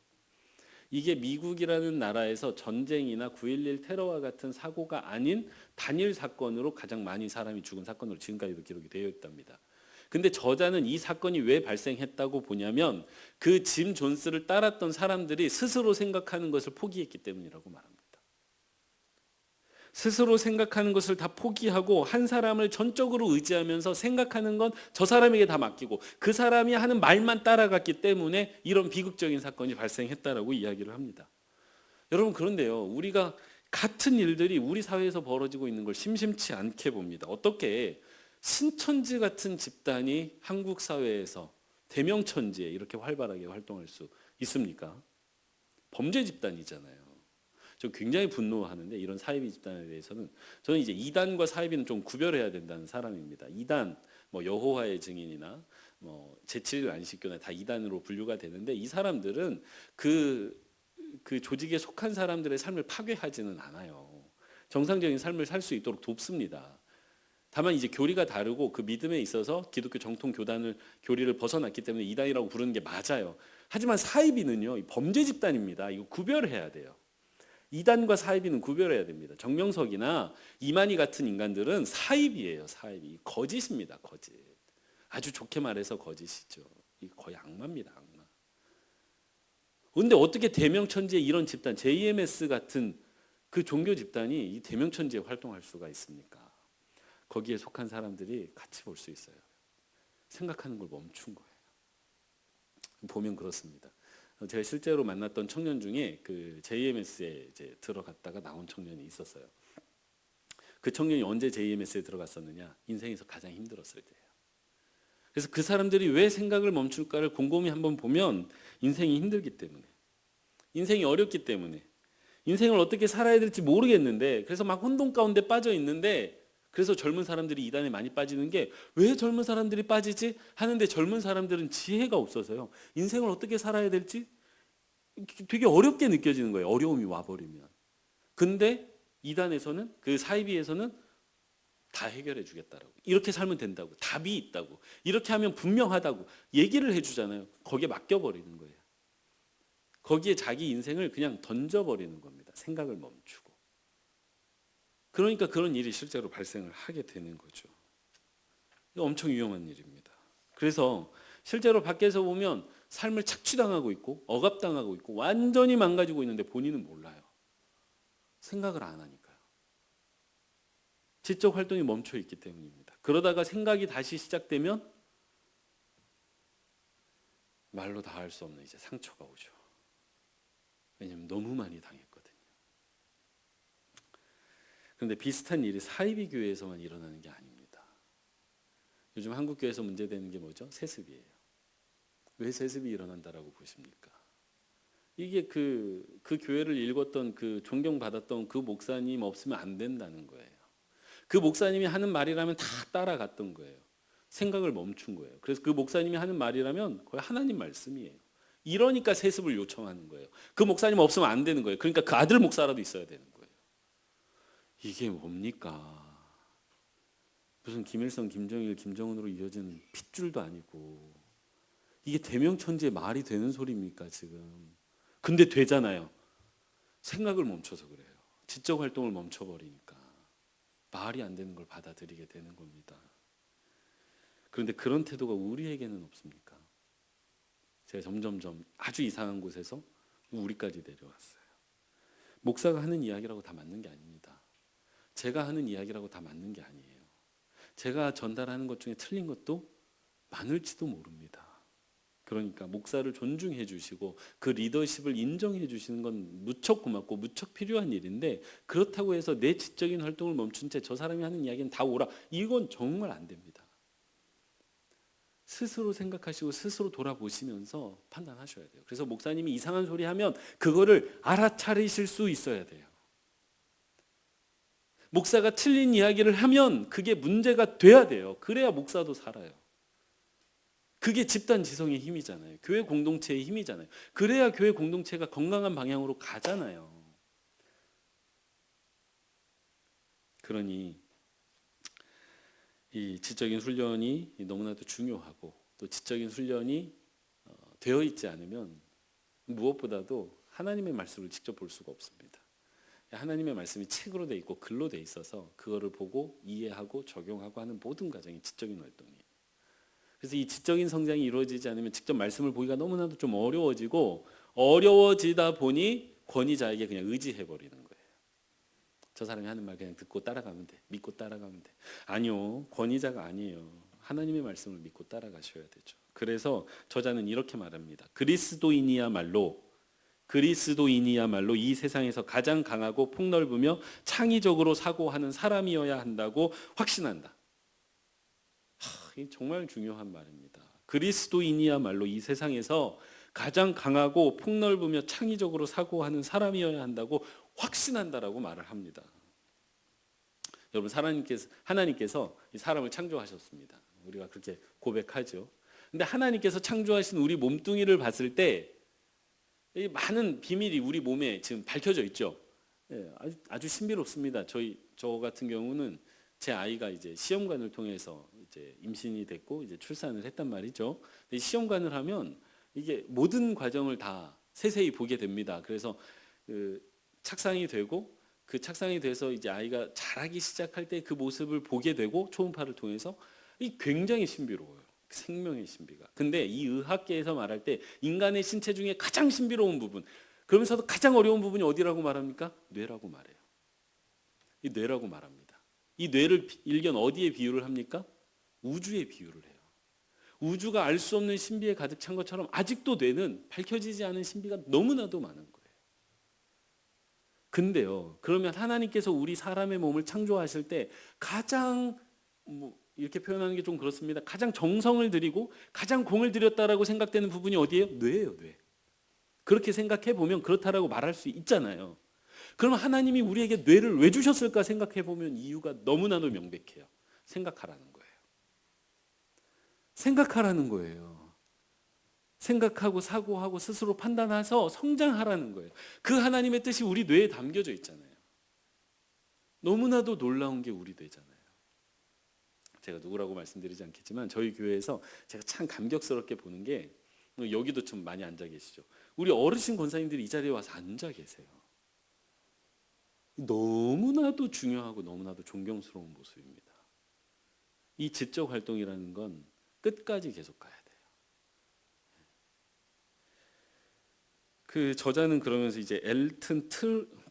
Speaker 1: 이게 미국이라는 나라에서 전쟁이나 9.11 테러와 같은 사고가 아닌 단일 사건으로 가장 많이 사람이 죽은 사건으로 지금까지도 기록이 되어 있답니다. 근데 저자는 이 사건이 왜 발생했다고 보냐면 그 짐 존스를 따랐던 사람들이 스스로 생각하는 것을 포기했기 때문이라고 말합니다. 스스로 생각하는 것을 다 포기하고 한 사람을 전적으로 의지하면서 생각하는 건 저 사람에게 다 맡기고 그 사람이 하는 말만 따라갔기 때문에 이런 비극적인 사건이 발생했다라고 이야기를 합니다. 여러분 그런데요, 우리가 같은 일들이 우리 사회에서 벌어지고 있는 걸 심심치 않게 봅니다. 어떻게 신천지 같은 집단이 한국 사회에서 대명천지에 이렇게 활발하게 활동할 수 있습니까? 범죄 집단이잖아요. 저 굉장히 분노하는데 이런 사이비 집단에 대해서는 저는 이제 이단과 사이비는 좀 구별해야 된다는 사람입니다. 이단, 뭐 여호와의 증인이나 뭐 제7일 안식교나 다 이단으로 분류가 되는데 이 사람들은 그 조직에 속한 사람들의 삶을 파괴하지는 않아요. 정상적인 삶을 살 수 있도록 돕습니다. 다만 이제 교리가 다르고 그 믿음에 있어서 기독교 정통 교리를 벗어났기 때문에 이단이라고 부르는 게 맞아요. 하지만 사이비는요, 범죄 집단입니다. 이거 구별해야 돼요. 이단과 사이비는 구별해야 됩니다. 정명석이나 이만희 같은 인간들은 사이비예요. 사이비. 거짓입니다. 거짓. 아주 좋게 말해서 거짓이죠. 이거 거의 악마입니다. 악마. 그런데 어떻게 대명천지에 이런 집단, JMS 같은 그 종교 집단이 이 대명천지에 활동할 수가 있습니까? 거기에 속한 사람들이 같이 볼 수 있어요. 생각하는 걸 멈춘 거예요. 보면 그렇습니다. 제가 실제로 만났던 청년 중에 그 JMS에 이제 들어갔다가 나온 청년이 있었어요. 그 청년이 언제 JMS에 들어갔었느냐? 인생에서 가장 힘들었을 때예요. 그래서 그 사람들이 왜 생각을 멈출까를 곰곰이 한번 보면 인생이 힘들기 때문에, 인생이 어렵기 때문에, 인생을 어떻게 살아야 될지 모르겠는데, 그래서 막 혼돈 가운데 빠져 있는데, 그래서 젊은 사람들이 이단에 많이 빠지는 게 왜 젊은 사람들이 빠지지? 하는데 젊은 사람들은 지혜가 없어서요. 인생을 어떻게 살아야 될지 되게 어렵게 느껴지는 거예요. 어려움이 와버리면. 근데 이단에서는, 그 사이비에서는 다 해결해 주겠다라고. 이렇게 살면 된다고. 답이 있다고. 이렇게 하면 분명하다고. 얘기를 해주잖아요. 거기에 맡겨버리는 거예요. 거기에 자기 인생을 그냥 던져버리는 겁니다. 생각을 멈추고. 그러니까 그런 일이 실제로 발생을 하게 되는 거죠. 이거 엄청 위험한 일입니다. 그래서 실제로 밖에서 보면 삶을 착취당하고 있고 억압당하고 있고 완전히 망가지고 있는데 본인은 몰라요. 생각을 안 하니까요. 지적 활동이 멈춰 있기 때문입니다. 그러다가 생각이 다시 시작되면 말로 다 할 수 없는 이제 상처가 오죠. 왜냐하면 너무 많이 당했거든요. 그런데 비슷한 일이 사이비 교회에서만 일어나는 게 아닙니다. 요즘 한국 교회에서 문제되는 게 뭐죠? 세습이에요. 왜 세습이 일어난다라고 보십니까? 이게 그 교회를 읽었던 그 존경받았던 그 목사님 없으면 안 된다는 거예요. 그 목사님이 하는 말이라면 다 따라갔던 거예요. 생각을 멈춘 거예요. 그래서 그 목사님이 하는 말이라면 거의 하나님 말씀이에요. 이러니까 세습을 요청하는 거예요. 그 목사님 없으면 안 되는 거예요. 그러니까 그 아들 목사라도 있어야 되는 거예요. 이게 뭡니까? 무슨 김일성, 김정일, 김정은으로 이어지는 핏줄도 아니고 이게 대명천지의 말이 되는 소리입니까 지금? 근데 되잖아요. 생각을 멈춰서 그래요. 지적 활동을 멈춰버리니까 말이 안 되는 걸 받아들이게 되는 겁니다. 그런데 그런 태도가 우리에게는 없습니까? 제가 점점점 아주 이상한 곳에서 우리까지 내려왔어요. 목사가 하는 이야기라고 다 맞는 게 아닙니다. 제가 하는 이야기라고 다 맞는 게 아니에요. 제가 전달하는 것 중에 틀린 것도 많을지도 모릅니다. 그러니까 목사를 존중해 주시고 그 리더십을 인정해 주시는 건 무척 고맙고 무척 필요한 일인데 그렇다고 해서 내 지적인 활동을 멈춘 채 저 사람이 하는 이야기는 다 옳아. 이건 정말 안 됩니다. 스스로 생각하시고 스스로 돌아보시면서 판단하셔야 돼요. 그래서 목사님이 이상한 소리 하면 그거를 알아차리실 수 있어야 돼요. 목사가 틀린 이야기를 하면 그게 문제가 돼야 돼요. 그래야 목사도 살아요. 그게 집단 지성의 힘이잖아요. 교회 공동체의 힘이잖아요. 그래야 교회 공동체가 건강한 방향으로 가잖아요. 그러니 이 지적인 훈련이 너무나도 중요하고 또 지적인 훈련이 되어 있지 않으면 무엇보다도 하나님의 말씀을 직접 볼 수가 없습니다. 하나님의 말씀이 책으로 돼 있고 글로 돼 있어서 그거를 보고 이해하고 적용하고 하는 모든 과정이 지적인 활동이에요. 그래서 이 지적인 성장이 이루어지지 않으면 직접 말씀을 보기가 너무나도 좀 어려워지고 어려워지다 보니 권위자에게 그냥 의지해 버리는 거예요. 저 사람이 하는 말 그냥 듣고 따라가면 돼. 믿고 따라가면 돼. 아니요. 권위자가 아니에요. 하나님의 말씀을 믿고 따라가셔야 되죠. 그래서 저자는 이렇게 말합니다. 그리스도인이야말로 이 세상에서 가장 강하고 폭넓으며 창의적으로 사고하는 사람이어야 한다고 확신한다. 이게 정말 중요한 말입니다. 그리스도인이야말로 이 세상에서 가장 강하고 폭넓으며 창의적으로 사고하는 사람이어야 한다고 확신한다라고 말을 합니다. 여러분 하나님께서 이 사람을 창조하셨습니다. 우리가 그렇게 고백하죠. 근데 하나님께서 창조하신 우리 몸뚱이를 봤을 때 많은 비밀이 우리 몸에 지금 밝혀져 있죠. 아주 신비롭습니다. 저 같은 경우는 제 아이가 이제 시험관을 통해서 이제 임신이 됐고 이제 출산을 했단 말이죠. 근데 시험관을 하면 이게 모든 과정을 다 세세히 보게 됩니다. 그래서 착상이 되고 그 착상이 돼서 이제 아이가 자라기 시작할 때 그 모습을 보게 되고 초음파를 통해서 이 굉장히 신비로워요. 생명의 신비가. 근데 이 의학계에서 말할 때 인간의 신체 중에 가장 신비로운 부분, 그러면서도 가장 어려운 부분이 어디라고 말합니까? 뇌라고 말해요. 이 뇌라고 말합니다. 이 뇌를 일견 어디에 비유를 합니까? 우주에 비유를 해요. 우주가 알 수 없는 신비에 가득 찬 것처럼 아직도 뇌는 밝혀지지 않은 신비가 너무나도 많은 거예요. 근데요, 그러면 하나님께서 우리 사람의 몸을 창조하실 때 가장 이렇게 표현하는 게 좀 그렇습니다. 가장 정성을 들이고 가장 공을 들였다라고 생각되는 부분이 어디예요? 뇌예요, 뇌. 그렇게 생각해 보면 그렇다라고 말할 수 있잖아요. 그럼 하나님이 우리에게 뇌를 왜 주셨을까 생각해 보면 이유가 너무나도 명백해요. 생각하라는 거예요. 생각하라는 거예요. 생각하고 사고하고 스스로 판단해서 성장하라는 거예요. 그 하나님의 뜻이 우리 뇌에 담겨져 있잖아요. 너무나도 놀라운 게 우리 뇌잖아요. 제가 누구라고 말씀드리지 않겠지만 저희 교회에서 제가 참 감격스럽게 보는 게 여기도 좀 많이 앉아 계시죠. 우리 어르신 권사님들이 이 자리에 와서 앉아 계세요. 너무나도 중요하고 너무나도 존경스러운 모습입니다. 이 지적 활동이라는 건 끝까지 계속 가야 돼요. 그 저자는 그러면서 이제 엘튼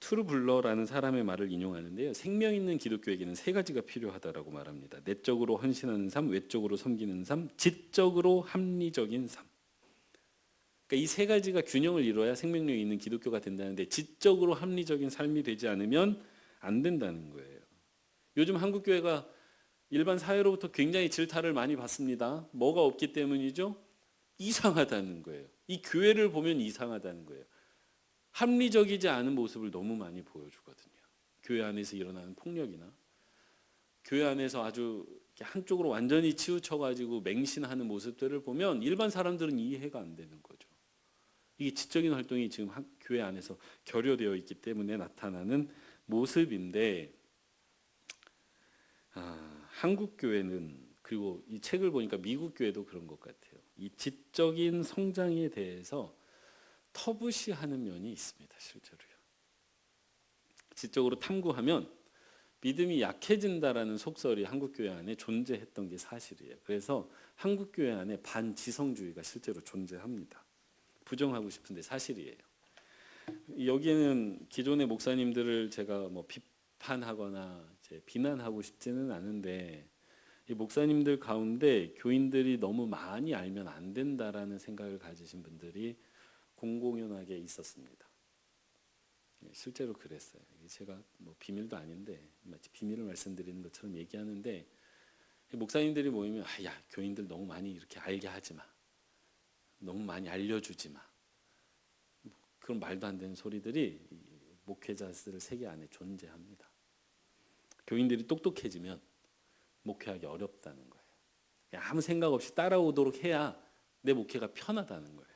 Speaker 1: 트루블러라는 사람의 말을 인용하는데요. 생명 있는 기독교에게는 세 가지가 필요하다라고 말합니다. 내적으로 헌신하는 삶, 외적으로 섬기는 삶, 지적으로 합리적인 삶. 그러니까 이 세 가지가 균형을 이뤄야 생명력이 있는 기독교가 된다는데 지적으로 합리적인 삶이 되지 않으면 안 된다는 거예요. 요즘 한국 교회가 일반 사회로부터 굉장히 질타를 많이 받습니다. 뭐가 없기 때문이죠? 이상하다는 거예요. 이 교회를 보면 이상하다는 거예요. 합리적이지 않은 모습을 너무 많이 보여주거든요. 교회 안에서 일어나는 폭력이나 교회 안에서 아주 한쪽으로 완전히 치우쳐가지고 맹신하는 모습들을 보면 일반 사람들은 이해가 안 되는 거죠. 이게 지적인 활동이 지금 교회 안에서 결여되어 있기 때문에 나타나는 모습인데, 한국 교회는, 그리고 이 책을 보니까 미국 교회도 그런 것 같아요. 이 지적인 성장에 대해서 터부시하는 면이 있습니다. 실제로요. 지적으로 탐구하면 믿음이 약해진다라는 속설이 한국 교회 안에 존재했던 게 사실이에요. 그래서 한국 교회 안에 반지성주의가 실제로 존재합니다. 부정하고 싶은데 사실이에요. 여기에는 기존의 목사님들을 제가 뭐 비판하거나 이제 비난하고 싶지는 않은데, 이 목사님들 가운데 교인들이 너무 많이 알면 안 된다라는 생각을 가지신 분들이 공공연하게 있었습니다. 실제로 그랬어요. 제가 뭐 비밀도 아닌데 마치 비밀을 말씀드리는 것처럼 얘기하는데, 목사님들이 모이면 야, 교인들 너무 많이 이렇게 알게 하지 마. 너무 많이 알려주지 마. 그런 말도 안 되는 소리들이 목회자들 세계 안에 존재합니다. 교인들이 똑똑해지면 목회하기 어렵다는 거예요. 아무 생각 없이 따라오도록 해야 내 목회가 편하다는 거예요.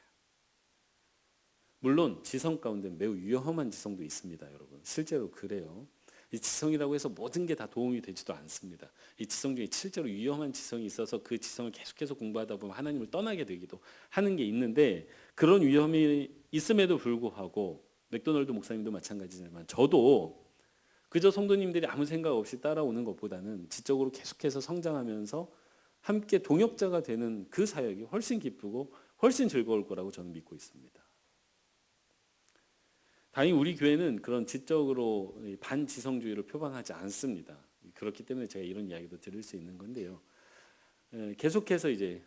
Speaker 1: 물론 지성 가운데 매우 위험한 지성도 있습니다, 여러분. 실제로 그래요. 이 지성이라고 해서 모든 게 다 도움이 되지도 않습니다. 이 지성 중에 실제로 위험한 지성이 있어서 그 지성을 계속해서 공부하다 보면 하나님을 떠나게 되기도 하는 게 있는데, 그런 위험이 있음에도 불구하고 맥도널드 목사님도 마찬가지지만 저도 그저 성도님들이 아무 생각 없이 따라오는 것보다는 지적으로 계속해서 성장하면서 함께 동역자가 되는 그 사역이 훨씬 기쁘고 훨씬 즐거울 거라고 저는 믿고 있습니다. 다행히 우리 교회는 그런 지적으로 반지성주의를 표방하지 않습니다. 그렇기 때문에 제가 이런 이야기도 드릴 수 있는 건데요. 계속해서 이제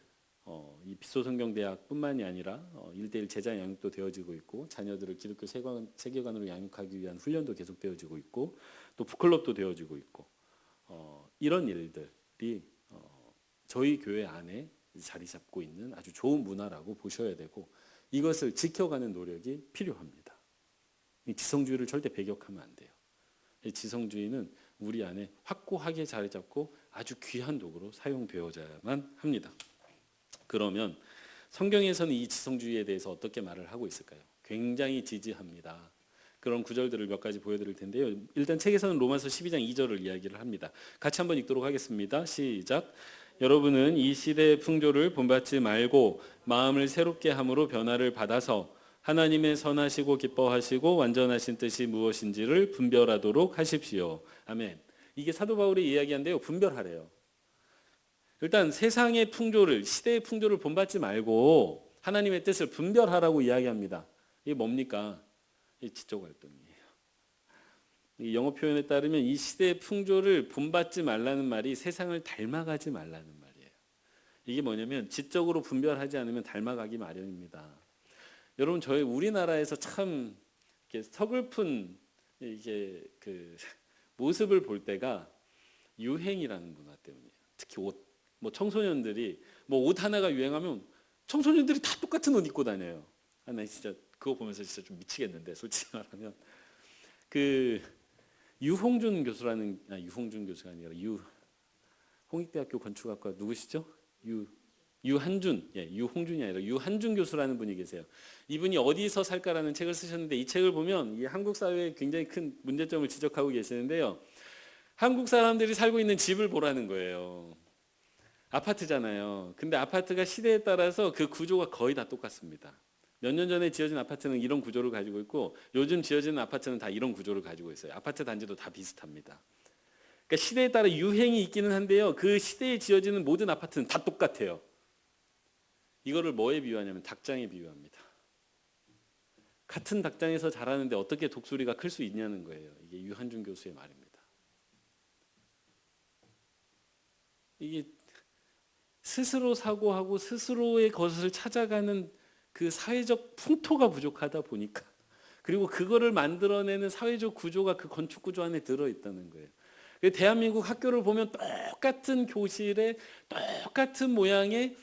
Speaker 1: 이 빗소성경대학뿐만이 아니라 1:1 제자 양육도 되어지고 있고, 자녀들을 기독교 세계관으로 양육하기 위한 훈련도 계속 되어지고 있고, 또 북클럽도 되어지고 있고, 이런 일들이 저희 교회 안에 자리 잡고 있는 아주 좋은 문화라고 보셔야 되고, 이것을 지켜가는 노력이 필요합니다. 이 지성주의를 절대 배격하면 안 돼요. 이 지성주의는 우리 안에 확고하게 자리 잡고 아주 귀한 도구로 사용되어야만 합니다. 그러면 성경에서는 이 지성주의에 대해서 어떻게 말을 하고 있을까요? 굉장히 지지합니다. 그런 구절들을 몇 가지 보여드릴 텐데요. 일단 책에서는 로마서 12장 2절을 이야기를 합니다. 같이 한번 읽도록 하겠습니다. 시작. 여러분은 이 시대의 풍조를 본받지 말고 마음을 새롭게 함으로 변화를 받아서 하나님의 선하시고 기뻐하시고 완전하신 뜻이 무엇인지를 분별하도록 하십시오. 아멘. 이게 사도 바울이 이야기한데요. 분별하래요. 일단 세상의 풍조를, 시대의 풍조를 본받지 말고 하나님의 뜻을 분별하라고 이야기합니다. 이게 뭡니까? 이게 지적 활동이에요. 이 영어 표현에 따르면 이 시대의 풍조를 본받지 말라는 말이 세상을 닮아가지 말라는 말이에요. 이게 뭐냐면 지적으로 분별하지 않으면 닮아가기 마련입니다. 여러분, 저희 우리나라에서 참 이렇게 서글픈 이게 그 모습을 볼 때가 유행이라는 문화 때문이에요. 특히 옷, 뭐 청소년들이 뭐 옷 하나가 유행하면 청소년들이 다 똑같은 옷 입고 다녀요. 나 진짜 그거 보면서 진짜 좀 미치겠는데, 솔직히 말하면 그 유홍준 교수가 아니라 홍익대학교 건축학과 누구시죠? 유한준, 유홍준이 아니라 유한준 교수라는 분이 계세요. 이분이 어디서 살까라는 책을 쓰셨는데, 이 책을 보면 이 한국 사회에 굉장히 큰 문제점을 지적하고 계시는데요. 한국 사람들이 살고 있는 집을 보라는 거예요. 아파트잖아요. 근데 아파트가 시대에 따라서 그 구조가 거의 다 똑같습니다. 몇 년 전에 지어진 아파트는 이런 구조를 가지고 있고 요즘 지어지는 아파트는 다 이런 구조를 가지고 있어요. 아파트 단지도 다 비슷합니다. 그러니까 시대에 따라 유행이 있기는 한데요. 그 시대에 지어지는 모든 아파트는 다 똑같아요. 이거를 뭐에 비유하냐면 닭장에 비유합니다. 같은 닭장에서 자라는데 어떻게 독수리가 클 수 있냐는 거예요. 이게 유한준 교수의 말입니다. 이게 스스로 사고하고 스스로의 것을 찾아가는 그 사회적 풍토가 부족하다 보니까, 그리고 그거를 만들어내는 사회적 구조가 그 건축 구조 안에 들어있다는 거예요. 대한민국 학교를 보면 똑같은 교실에 똑같은 모양의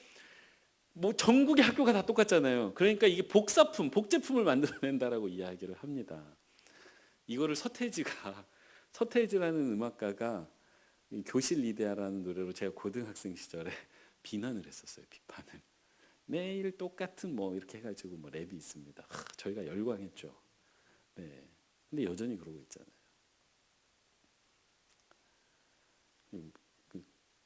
Speaker 1: 뭐 전국의 학교가 다 똑같잖아요. 그러니까 이게 복사품, 복제품을 만들어낸다라고 이야기를 합니다. 이거를 서태지라는 음악가가 교실 이데아라는 노래로 제가 고등학생 시절에 비난을 했었어요. 비판을. 매일 똑같은 뭐 이렇게 해가지고 뭐 랩이 있습니다. 저희가 열광했죠. 네. 근데 여전히 그러고 있잖아요.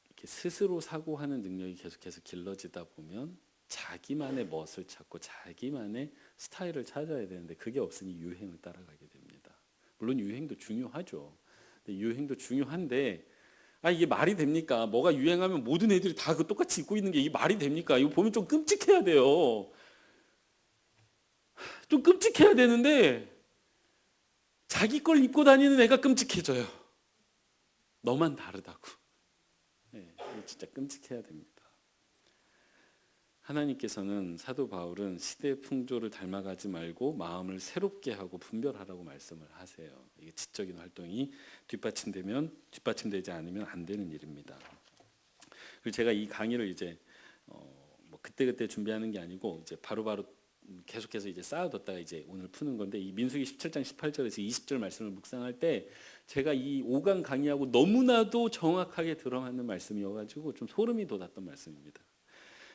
Speaker 1: 이렇게 스스로 사고하는 능력이 계속해서 길러지다 보면 자기만의 멋을 찾고 자기만의 스타일을 찾아야 되는데 그게 없으니 유행을 따라가게 됩니다. 물론 유행도 중요하죠. 근데 유행도 중요한데 이게 말이 됩니까? 뭐가 유행하면 모든 애들이 다 그 똑같이 입고 있는 게 이게 말이 됩니까? 이거 보면 좀 끔찍해야 돼요. 좀 끔찍해야 되는데 자기 걸 입고 다니는 애가 끔찍해져요. 너만 다르다고. 네, 진짜 끔찍해야 됩니다. 하나님께서는 사도 바울은 시대의 풍조를 닮아가지 말고 마음을 새롭게 하고 분별하라고 말씀을 하세요. 이게 지적인 활동이 뒷받침되지 않으면 안 되는 일입니다. 그리고 제가 이 강의를 이제 뭐 그때 준비하는 게 아니고 이제 바로바로 계속해서 이제 쌓아뒀다가 이제 오늘 푸는 건데, 이 민수기 17장 18절에서 20절 말씀을 묵상할 때 제가 이 5강 강의하고 너무나도 정확하게 들어맞는 말씀이어가지고 좀 소름이 돋았던 말씀입니다.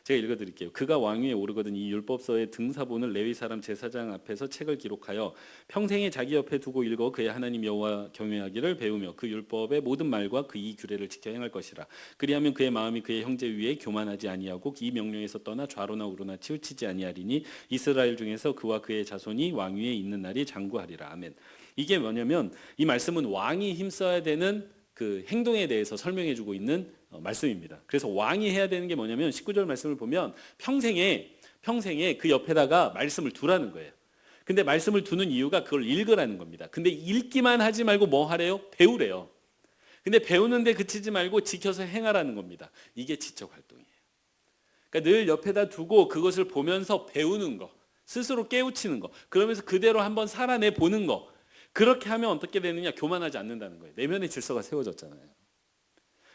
Speaker 1: 제가 읽어드릴게요. 그가 왕위에 오르거든 이 율법서의 등사본을 레위 사람 제사장 앞에서 책을 기록하여 평생에 자기 옆에 두고 읽어 그의 하나님 여호와 경외하기를 배우며 그 율법의 모든 말과 그 이 규례를 지켜 행할 것이라. 그리하면 그의 마음이 그의 형제 위에 교만하지 아니하고 이 명령에서 떠나 좌로나 우로나 치우치지 아니하리니 이스라엘 중에서 그와 그의 자손이 왕위에 있는 날이 장구하리라. 아멘. 이게 뭐냐면 이 말씀은 왕이 힘써야 되는 그 행동에 대해서 설명해주고 있는 말씀입니다. 그래서 왕이 해야 되는 게 뭐냐면 19절 말씀을 보면 평생에 그 옆에다가 말씀을 두라는 거예요. 근데 말씀을 두는 이유가 그걸 읽으라는 겁니다. 근데 읽기만 하지 말고 뭐 하래요? 배우래요. 근데 배우는데 그치지 말고 지켜서 행하라는 겁니다. 이게 지적 활동이에요. 그러니까 늘 옆에다 두고 그것을 보면서 배우는 거, 스스로 깨우치는 거, 그러면서 그대로 한번 살아내 보는 거. 그렇게 하면 어떻게 되느냐? 교만하지 않는다는 거예요. 내면의 질서가 세워졌잖아요.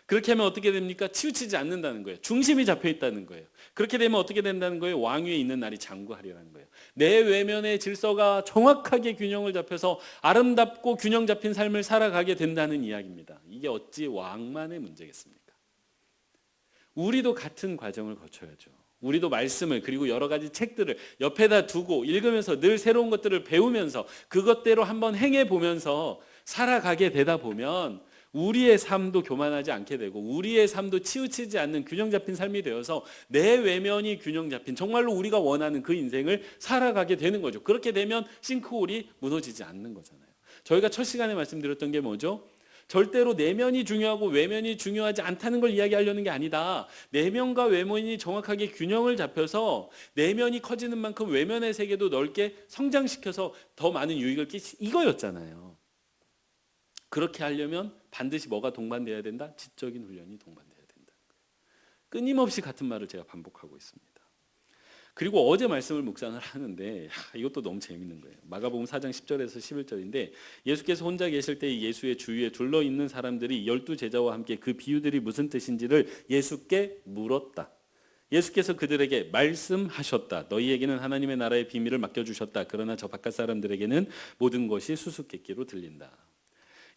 Speaker 1: 그렇게 하면 어떻게 됩니까? 치우치지 않는다는 거예요. 중심이 잡혀 있다는 거예요. 그렇게 되면 어떻게 된다는 거예요? 왕위에 있는 날이 장구하리라는 거예요. 내 외면의 질서가 정확하게 균형을 잡혀서 아름답고 균형 잡힌 삶을 살아가게 된다는 이야기입니다. 이게 어찌 왕만의 문제겠습니까? 우리도 같은 과정을 거쳐야죠. 우리도 말씀을, 그리고 여러 가지 책들을 옆에다 두고 읽으면서 늘 새로운 것들을 배우면서 그것대로 한번 행해 보면서 살아가게 되다 보면 우리의 삶도 교만하지 않게 되고 우리의 삶도 치우치지 않는 균형 잡힌 삶이 되어서 내 외면이 균형 잡힌 정말로 우리가 원하는 그 인생을 살아가게 되는 거죠. 그렇게 되면 싱크홀이 무너지지 않는 거잖아요. 저희가 첫 시간에 말씀드렸던 게 뭐죠? 절대로 내면이 중요하고 외면이 중요하지 않다는 걸 이야기하려는 게 아니다. 내면과 외면이 정확하게 균형을 잡혀서 내면이 커지는 만큼 외면의 세계도 넓게 성장시켜서 더 많은 유익을 이거였잖아요. 그렇게 하려면 반드시 뭐가 동반돼야 된다? 지적인 훈련이 동반돼야 된다. 끊임없이 같은 말을 제가 반복하고 있습니다. 그리고 어제 말씀을 묵상을 하는데 이것도 너무 재밌는 거예요. 마가복음 4장 10절에서 11절인데 예수께서 혼자 계실 때 예수의 주위에 둘러있는 사람들이 12제자와 함께 그 비유들이 무슨 뜻인지를 예수께 물었다. 예수께서 그들에게 말씀하셨다. 너희에게는 하나님의 나라의 비밀을 맡겨주셨다. 그러나 저 바깥 사람들에게는 모든 것이 수수께끼로 들린다.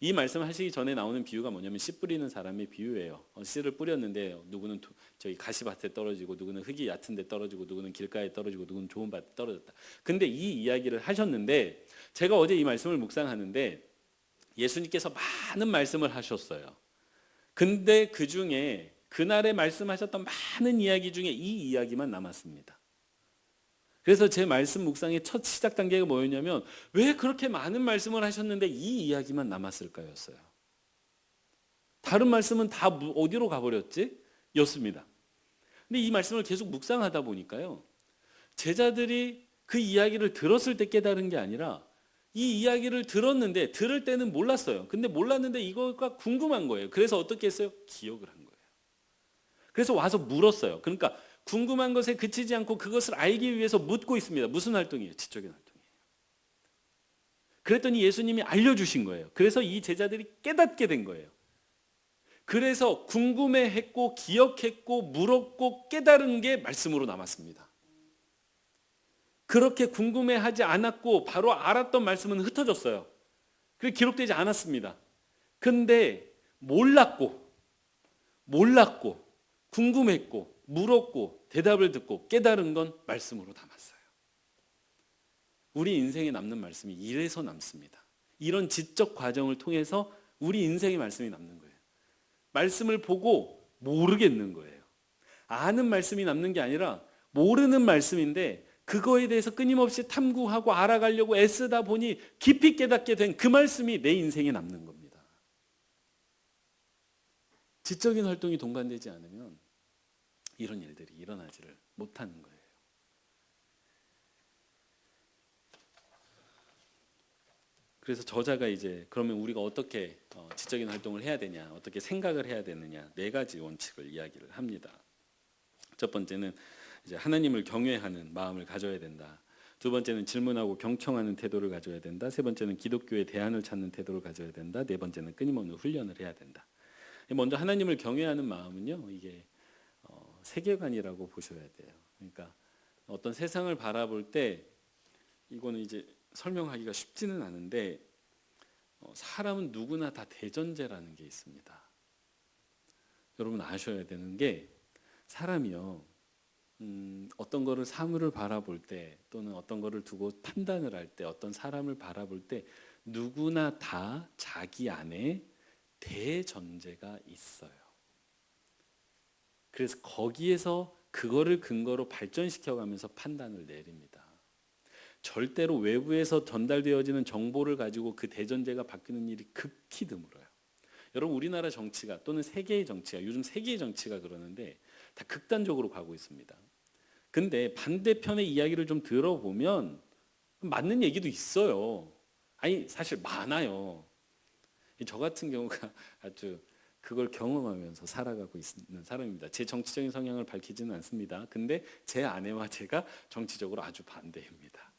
Speaker 1: 이 말씀 하시기 전에 나오는 비유가 뭐냐면 씨 뿌리는 사람의 비유예요. 씨를 뿌렸는데 누구는 저기 가시밭에 떨어지고 누구는 흙이 얕은 데 떨어지고 누구는 길가에 떨어지고 누구는 좋은 밭에 떨어졌다. 근데 이 이야기를 하셨는데 제가 어제 이 말씀을 묵상하는데 예수님께서 많은 말씀을 하셨어요. 근데 그중에 그날에 말씀하셨던 많은 이야기 중에 이 이야기만 남았습니다. 그래서 제 말씀 묵상의 첫 시작 단계가 뭐였냐면 왜 그렇게 많은 말씀을 하셨는데 이 이야기만 남았을까였어요. 다른 말씀은 다 어디로 가버렸지? 였습니다. 근데 이 말씀을 계속 묵상하다 보니까요. 제자들이 그 이야기를 들었을 때 깨달은 게 아니라 이 이야기를 들었는데 들을 때는 몰랐어요. 근데 몰랐는데 이거가 궁금한 거예요. 그래서 어떻게 했어요? 기억을 한 거예요. 그래서 와서 물었어요. 그러니까 궁금한 것에 그치지 않고 그것을 알기 위해서 묻고 있습니다. 무슨 활동이에요? 지적인 활동이에요. 그랬더니 예수님이 알려주신 거예요. 그래서 이 제자들이 깨닫게 된 거예요. 그래서 궁금해했고 기억했고 물었고 깨달은 게 말씀으로 남았습니다. 그렇게 궁금해하지 않았고 바로 알았던 말씀은 흩어졌어요. 그게 기록되지 않았습니다. 근데 몰랐고 궁금했고 물었고 대답을 듣고 깨달은 건 말씀으로 남았어요. 우리 인생에 남는 말씀이 이래서 남습니다. 이런 지적 과정을 통해서 우리 인생의 말씀이 남는 거예요. 말씀을 보고 모르겠는 거예요. 아는 말씀이 남는 게 아니라 모르는 말씀인데 그거에 대해서 끊임없이 탐구하고 알아가려고 애쓰다 보니 깊이 깨닫게 된 그 말씀이 내 인생에 남는 겁니다. 지적인 활동이 동반되지 않으면 이런 일들이 일어나지를 못하는 거예요. 그래서 저자가 이제 그러면 우리가 어떻게 지적인 활동을 해야 되냐, 어떻게 생각을 해야 되느냐 4가지 원칙을 이야기를 합니다. 첫 번째는 이제 하나님을 경외하는 마음을 가져야 된다. 두 번째는 질문하고 경청하는 태도를 가져야 된다. 세 번째는 기독교의 대안을 찾는 태도를 가져야 된다. 네 번째는 끊임없는 훈련을 해야 된다. 먼저 하나님을 경외하는 마음은요, 이게 세계관이라고 보셔야 돼요. 그러니까 어떤 세상을 바라볼 때 이거는 이제 설명하기가 쉽지는 않은데 사람은 누구나 다 대전제라는 게 있습니다. 여러분 아셔야 되는 게 사람이요, 어떤 거를 사물을 바라볼 때 또는 어떤 거를 두고 판단을 할 때 어떤 사람을 바라볼 때 누구나 다 자기 안에 대전제가 있어요. 그래서 거기에서 그거를 근거로 발전시켜가면서 판단을 내립니다. 절대로 외부에서 전달되어지는 정보를 가지고 그 대전제가 바뀌는 일이 극히 드물어요. 여러분 우리나라 정치가 또는 세계의 정치가 요즘 세계의 정치가 그러는데 다 극단적으로 가고 있습니다. 근데 반대편의 이야기를 좀 들어보면 맞는 얘기도 있어요. 아니 사실 많아요. 저 같은 경우가 아주 그걸 경험하면서 살아가고 있는 사람입니다. 제 정치적인 성향을 밝히지는 않습니다. 근데 제 아내와 제가 정치적으로 아주 반대입니다.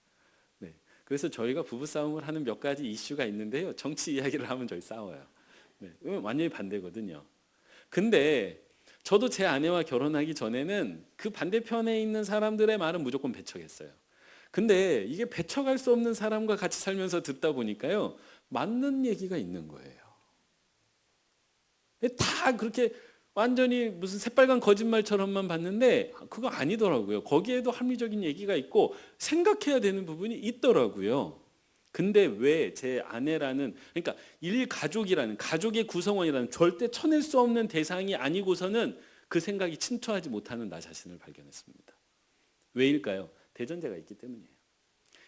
Speaker 1: 네. 그래서 저희가 부부싸움을 하는 몇 가지 이슈가 있는데요. 정치 이야기를 하면 저희 싸워요. 네. 완전히 반대거든요. 근데 저도 제 아내와 결혼하기 전에는 그 반대편에 있는 사람들의 말은 무조건 배척했어요. 근데 이게 배척할 수 없는 사람과 같이 살면서 듣다 보니까요, 맞는 얘기가 있는 거예요. 다 그렇게 완전히 무슨 새빨간 거짓말처럼만 봤는데 그거 아니더라고요. 거기에도 합리적인 얘기가 있고 생각해야 되는 부분이 있더라고요. 근데 왜 제 아내라는, 그러니까 일가족이라는, 가족의 구성원이라는 절대 쳐낼 수 없는 대상이 아니고서는 그 생각이 침투하지 못하는 나 자신을 발견했습니다. 왜일까요? 대전제가 있기 때문이에요.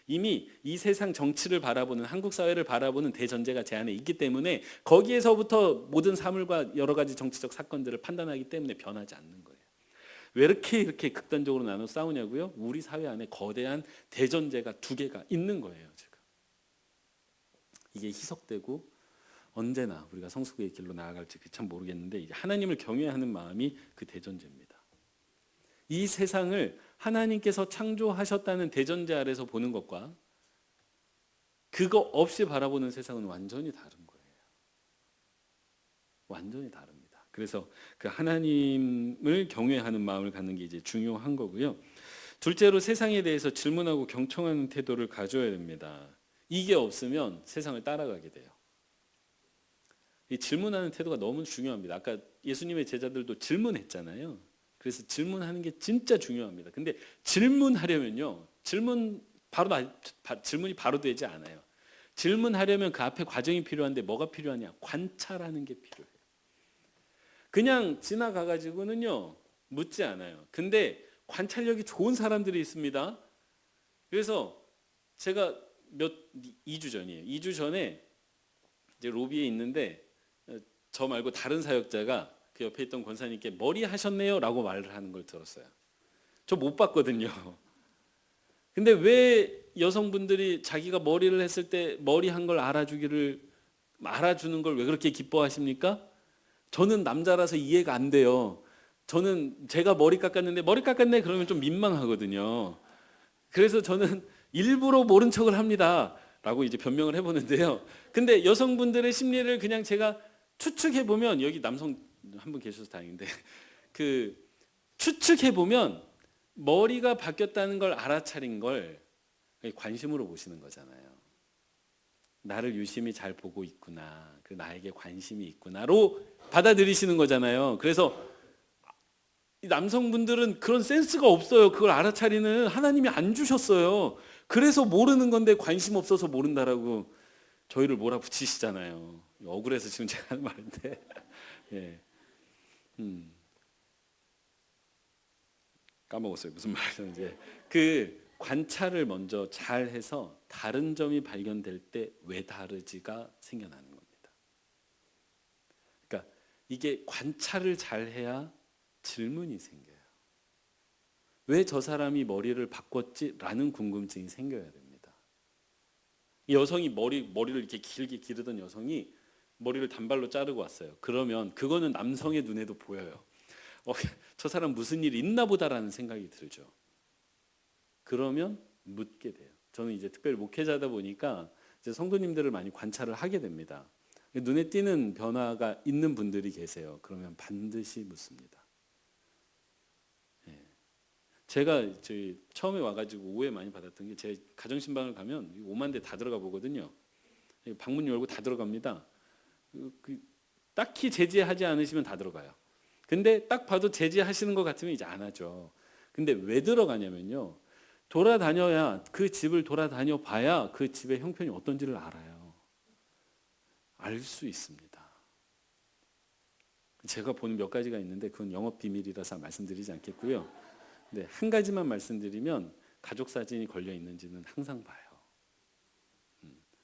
Speaker 1: 이미 이 세상 정치를 바라보는, 한국 사회를 바라보는 대전제가 제 안에 있기 때문에 거기에서부터 모든 사물과 여러 가지 정치적 사건들을 판단하기 때문에 변하지 않는 거예요. 왜 이렇게 극단적으로 나눠 싸우냐고요? 우리 사회 안에 거대한 대전제가 2개가 있는 거예요. 지금 이게 희석되고 언제나 우리가 성숙의 길로 나아갈지 참 모르겠는데, 이제 하나님을 경외하는 마음이 그 대전제입니다. 이 세상을 하나님께서 창조하셨다는 대전제 아래서 보는 것과 그거 없이 바라보는 세상은 완전히 다른 거예요. 완전히 다릅니다. 그래서 그 하나님을 경외하는 마음을 갖는 게 이제 중요한 거고요. 둘째로 세상에 대해서 질문하고 경청하는 태도를 가져야 됩니다. 이게 없으면 세상을 따라가게 돼요. 이 질문하는 태도가 너무 중요합니다. 아까 예수님의 제자들도 질문했잖아요. 그래서 질문하는 게 진짜 중요합니다. 근데 질문하려면요, 질문이 바로 되지 않아요. 질문하려면 그 앞에 과정이 필요한데 뭐가 필요하냐? 관찰하는 게 필요해요. 그냥 지나가가지고는요 묻지 않아요. 근데 관찰력이 좋은 사람들이 있습니다. 그래서 제가 2주 전이에요. 2주 전에 이제 로비에 있는데 저 말고 다른 사역자가 그 옆에 있던 권사님께 머리 하셨네요라고 말을 하는 걸 들었어요. 저 못 봤거든요. 근데 왜 여성분들이 자기가 머리를 했을 때 머리 한 걸 알아주는 걸 왜 그렇게 기뻐하십니까? 저는 남자라서 이해가 안 돼요. 저는 제가 머리 깎았는데 머리 깎았네 그러면 좀 민망하거든요. 그래서 저는 일부러 모른 척을 합니다. 라고 이제 변명을 해보는데요. 근데 여성분들의 심리를 그냥 제가 추측해 보면, 여기 남성 한 분 계셔서 다행인데 그 추측해 보면 머리가 바뀌었다는 걸 알아차린 걸 관심으로 보시는 거잖아요. 나를 유심히 잘 보고 있구나, 그 나에게 관심이 있구나로 받아들이시는 거잖아요. 그래서 남성분들은 그런 센스가 없어요. 그걸 알아차리는 하나님이 안 주셨어요. 그래서 모르는 건데 관심 없어서 모른다라고 저희를 몰아붙이시잖아요. 억울해서 지금 제가 하는 말인데. 예. 까먹었어요. 무슨 말이었는지. 그 관찰을 먼저 잘 해서 다른 점이 발견될 때 왜 다르지가 생겨나는 겁니다. 그러니까 이게 관찰을 잘 해야 질문이 생겨요. 왜 저 사람이 머리를 바꿨지? 라는 궁금증이 생겨야 됩니다. 이 여성이 머리를 이렇게 길게 기르던 여성이 머리를 단발로 자르고 왔어요. 그러면 그거는 남성의 눈에도 보여요. 저 사람 무슨 일이 있나 보다라는 생각이 들죠. 그러면 묻게 돼요. 저는 이제 특별히 목회자다 보니까 이제 성도님들을 많이 관찰을 하게 됩니다. 눈에 띄는 변화가 있는 분들이 계세요. 그러면 반드시 묻습니다. 제가 처음에 와가지고 오해 많이 받았던 게, 제 가정신방을 가면 5만 대 다 들어가 보거든요. 방문 열고 다 들어갑니다. 딱히 제지하지 않으시면 다 들어가요. 근데 딱 봐도 제지하시는 것 같으면 이제 안 하죠. 근데 왜 들어가냐면요, 돌아다녀야, 그 집을 돌아다녀 봐야 그 집의 형편이 어떤지를 알아요. 알 수 있습니다. 제가 보는 몇 가지가 있는데 그건 영업 비밀이라서 말씀드리지 않겠고요. 네, 한 가지만 말씀드리면, 가족 사진이 걸려 있는지는 항상 봐요.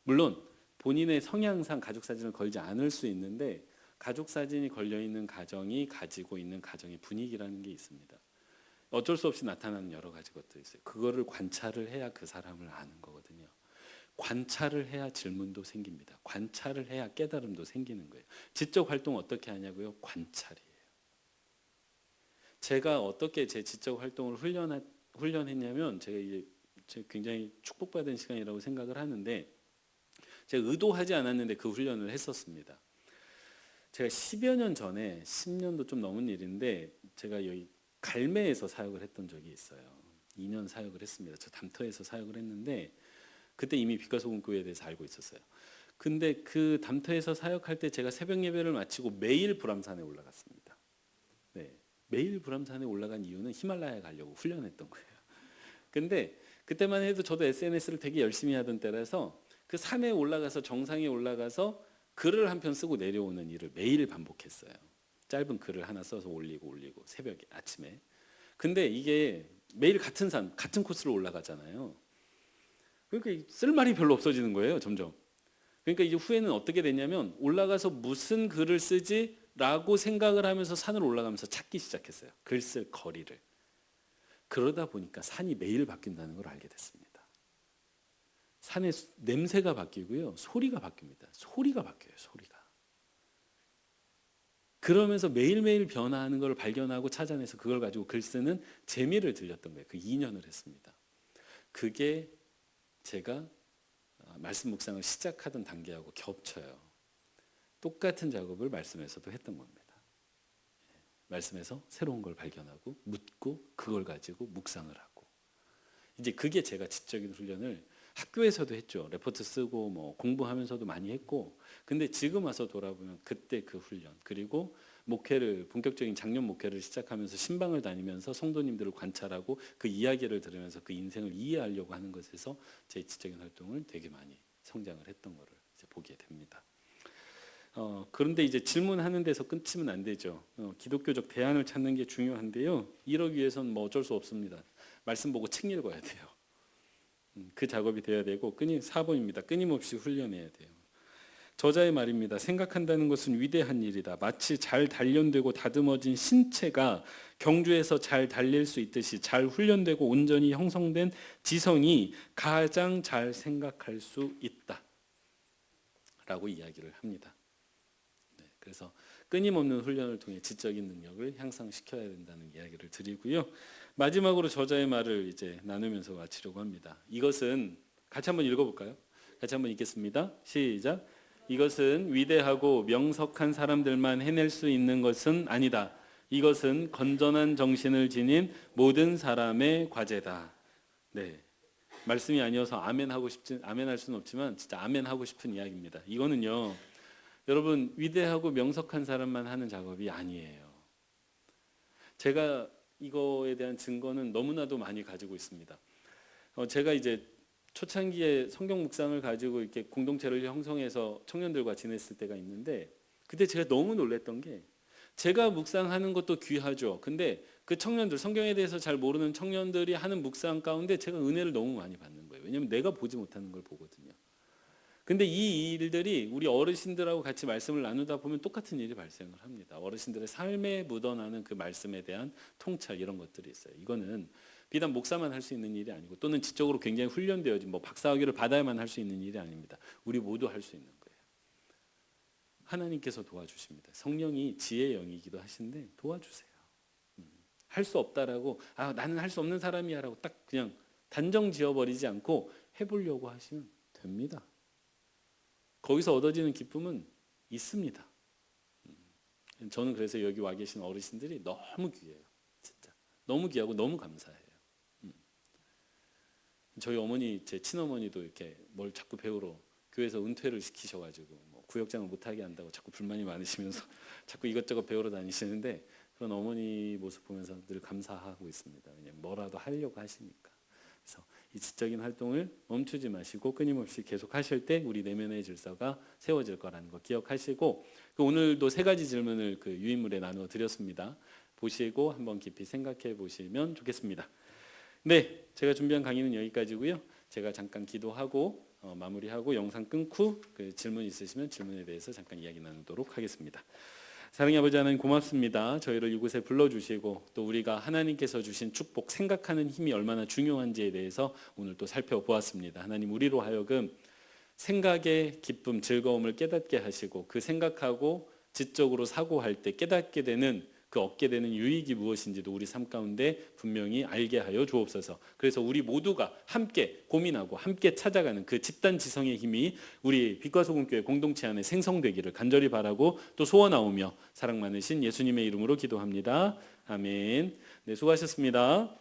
Speaker 1: 물론 본인의 성향상 가족 사진을 걸지 않을 수 있는데, 가족 사진이 걸려 있는 가정이 가지고 있는 가정의 분위기라는 게 있습니다. 어쩔 수 없이 나타나는 여러 가지 것들이 있어요. 그거를 관찰을 해야 그 사람을 아는 거거든요. 관찰을 해야 질문도 생깁니다. 관찰을 해야 깨달음도 생기는 거예요. 지적 활동 어떻게 하냐고요? 관찰이에요. 제가 어떻게 제 지적 활동을 훈련했냐면, 제가 굉장히 축복받은 시간이라고 생각을 하는데, 제가 의도하지 않았는데 그 훈련을 했었습니다. 제가 10여 년 전에, 10년도 좀 넘은 일인데, 제가 여기 갈매에서 사역을 했던 적이 있어요. 2년 사역을 했습니다. 저 담터에서 사역을 했는데, 그때 이미 빛과 소금 교회에 대해서 알고 있었어요. 근데 그 담터에서 사역할 때 제가 새벽 예배를 마치고 매일 불암산에 올라갔습니다. 네, 매일 불암산에 올라간 이유는 히말라야 가려고 훈련했던 거예요. 근데 그때만 해도 저도 SNS를 되게 열심히 하던 때라서 그 산에 올라가서, 정상에 올라가서 글을 한 편 쓰고 내려오는 일을 매일 반복했어요. 짧은 글을 하나 써서 올리고 새벽에, 아침에. 근데 이게 매일 같은 산, 같은 코스로 올라가잖아요. 그러니까 쓸 말이 별로 없어지는 거예요, 점점. 그러니까 이제 후에는 어떻게 됐냐면, 올라가서 무슨 글을 쓰지라고 생각을 하면서 산을 올라가면서 찾기 시작했어요. 글 쓸 거리를. 그러다 보니까 산이 매일 바뀐다는 걸 알게 됐습니다. 산의 냄새가 바뀌고요, 소리가 바뀝니다. 소리가 바뀌어요, 소리가. 그러면서 매일매일 변화하는 걸 발견하고 찾아내서 그걸 가지고 글 쓰는 재미를 들렸던 거예요. 그 2년을 했습니다. 그게 제가 말씀 묵상을 시작하던 단계하고 겹쳐요. 똑같은 작업을 말씀에서도 했던 겁니다. 말씀에서 새로운 걸 발견하고 묻고 그걸 가지고 묵상을 하고. 이제 그게 제가 지적인 훈련을 학교에서도 했죠. 레포트 쓰고 뭐 공부하면서도 많이 했고. 근데 지금 와서 돌아보면 그때 그 훈련, 그리고 본격적인 작년 목회를 시작하면서 신방을 다니면서 성도님들을 관찰하고 그 이야기를 들으면서 그 인생을 이해하려고 하는 것에서 제 지적인 활동을 되게 많이 성장을 했던 거를 이제 보게 됩니다. 그런데 이제 질문하는 데서 끝이면 안 되죠. 기독교적 대안을 찾는 게 중요한데요. 이러기 위해서는 뭐 어쩔 수 없습니다. 말씀 보고 책 읽어야 돼요. 그 작업이 돼야 되고 4번입니다. 끊임없이 훈련해야 돼요. 저자의 말입니다. 생각한다는 것은 위대한 일이다. 마치 잘 단련되고 다듬어진 신체가 경주에서 잘 달릴 수 있듯이 잘 훈련되고 온전히 형성된 지성이 가장 잘 생각할 수 있다 라고 이야기를 합니다. 네, 그래서 끊임없는 훈련을 통해 지적인 능력을 향상시켜야 된다는 이야기를 드리고요. 마지막으로 저자의 말을 이제 나누면서 마치려고 합니다. 이것은 같이 한번 읽어볼까요? 같이 한번 읽겠습니다. 시작. 이것은 위대하고 명석한 사람들만 해낼 수 있는 것은 아니다. 이것은 건전한 정신을 지닌 모든 사람의 과제다. 네, 말씀이 아니어서 아멘할 수는 없지만 진짜 아멘하고 싶은 이야기입니다. 이거는요, 여러분 위대하고 명석한 사람만 하는 작업이 아니에요. 제가 이거에 대한 증거는 너무나도 많이 가지고 있습니다. 제가 이제 초창기에 성경 묵상을 가지고 이렇게 공동체를 형성해서 청년들과 지냈을 때가 있는데, 그때 제가 너무 놀랐던 게, 제가 묵상하는 것도 귀하죠. 근데 그 청년들, 성경에 대해서 잘 모르는 청년들이 하는 묵상 가운데 제가 은혜를 너무 많이 받는 거예요. 왜냐하면 내가 보지 못하는 걸 보거든요. 근데 이 일들이 우리 어르신들하고 같이 말씀을 나누다 보면 똑같은 일이 발생을 합니다. 어르신들의 삶에 묻어나는 그 말씀에 대한 통찰, 이런 것들이 있어요. 이거는 비단 목사만 할 수 있는 일이 아니고, 또는 지적으로 굉장히 훈련되어진 박사학위를 받아야만 할 수 있는 일이 아닙니다. 우리 모두 할 수 있는 거예요. 하나님께서 도와주십니다. 성령이 지혜의 영이기도 하신데 도와주세요. 할 수 없다라고, 나는 할 수 없는 사람이야라고 딱 그냥 단정 지어버리지 않고 해보려고 하시면 됩니다. 거기서 얻어지는 기쁨은 있습니다. 저는 그래서 여기 와 계신 어르신들이 너무 귀해요. 진짜 너무 귀하고 너무 감사해요. 저희 어머니, 제 친어머니도 이렇게 뭘 자꾸 배우러 교회에서 은퇴를 시키셔가지고 구역장을 못하게 한다고 자꾸 불만이 많으시면서 자꾸 이것저것 배우러 다니시는데, 그런 어머니 모습 보면서 늘 감사하고 있습니다. 왜냐하면 뭐라도 하려고 하시니까. 그래서 이 지적인 활동을 멈추지 마시고 끊임없이 계속 하실 때 우리 내면의 질서가 세워질 거라는 거 기억하시고, 오늘도 3가지 질문을 그 유인물에 나누어 드렸습니다. 보시고 한번 깊이 생각해 보시면 좋겠습니다. 네, 제가 준비한 강의는 여기까지고요. 제가 잠깐 기도하고 마무리하고 영상 끊고 그 질문 있으시면 질문에 대해서 잠깐 이야기 나누도록 하겠습니다. 사랑의 아버지 하나님, 고맙습니다. 저희를 이곳에 불러주시고 또 우리가 하나님께서 주신 축복, 생각하는 힘이 얼마나 중요한지에 대해서 오늘 또 살펴보았습니다. 하나님, 우리로 하여금 생각의 기쁨, 즐거움을 깨닫게 하시고, 그 생각하고 지적으로 사고할 때 깨닫게 되는, 그 얻게 되는 유익이 무엇인지도 우리 삶 가운데 분명히 알게 하여 주옵소서. 그래서 우리 모두가 함께 고민하고 함께 찾아가는 그 집단 지성의 힘이 우리 빛과 소금 교회 공동체 안에 생성되기를 간절히 바라고 또 소원하오며 사랑 많으신 예수님의 이름으로 기도합니다. 아멘. 네, 수고하셨습니다.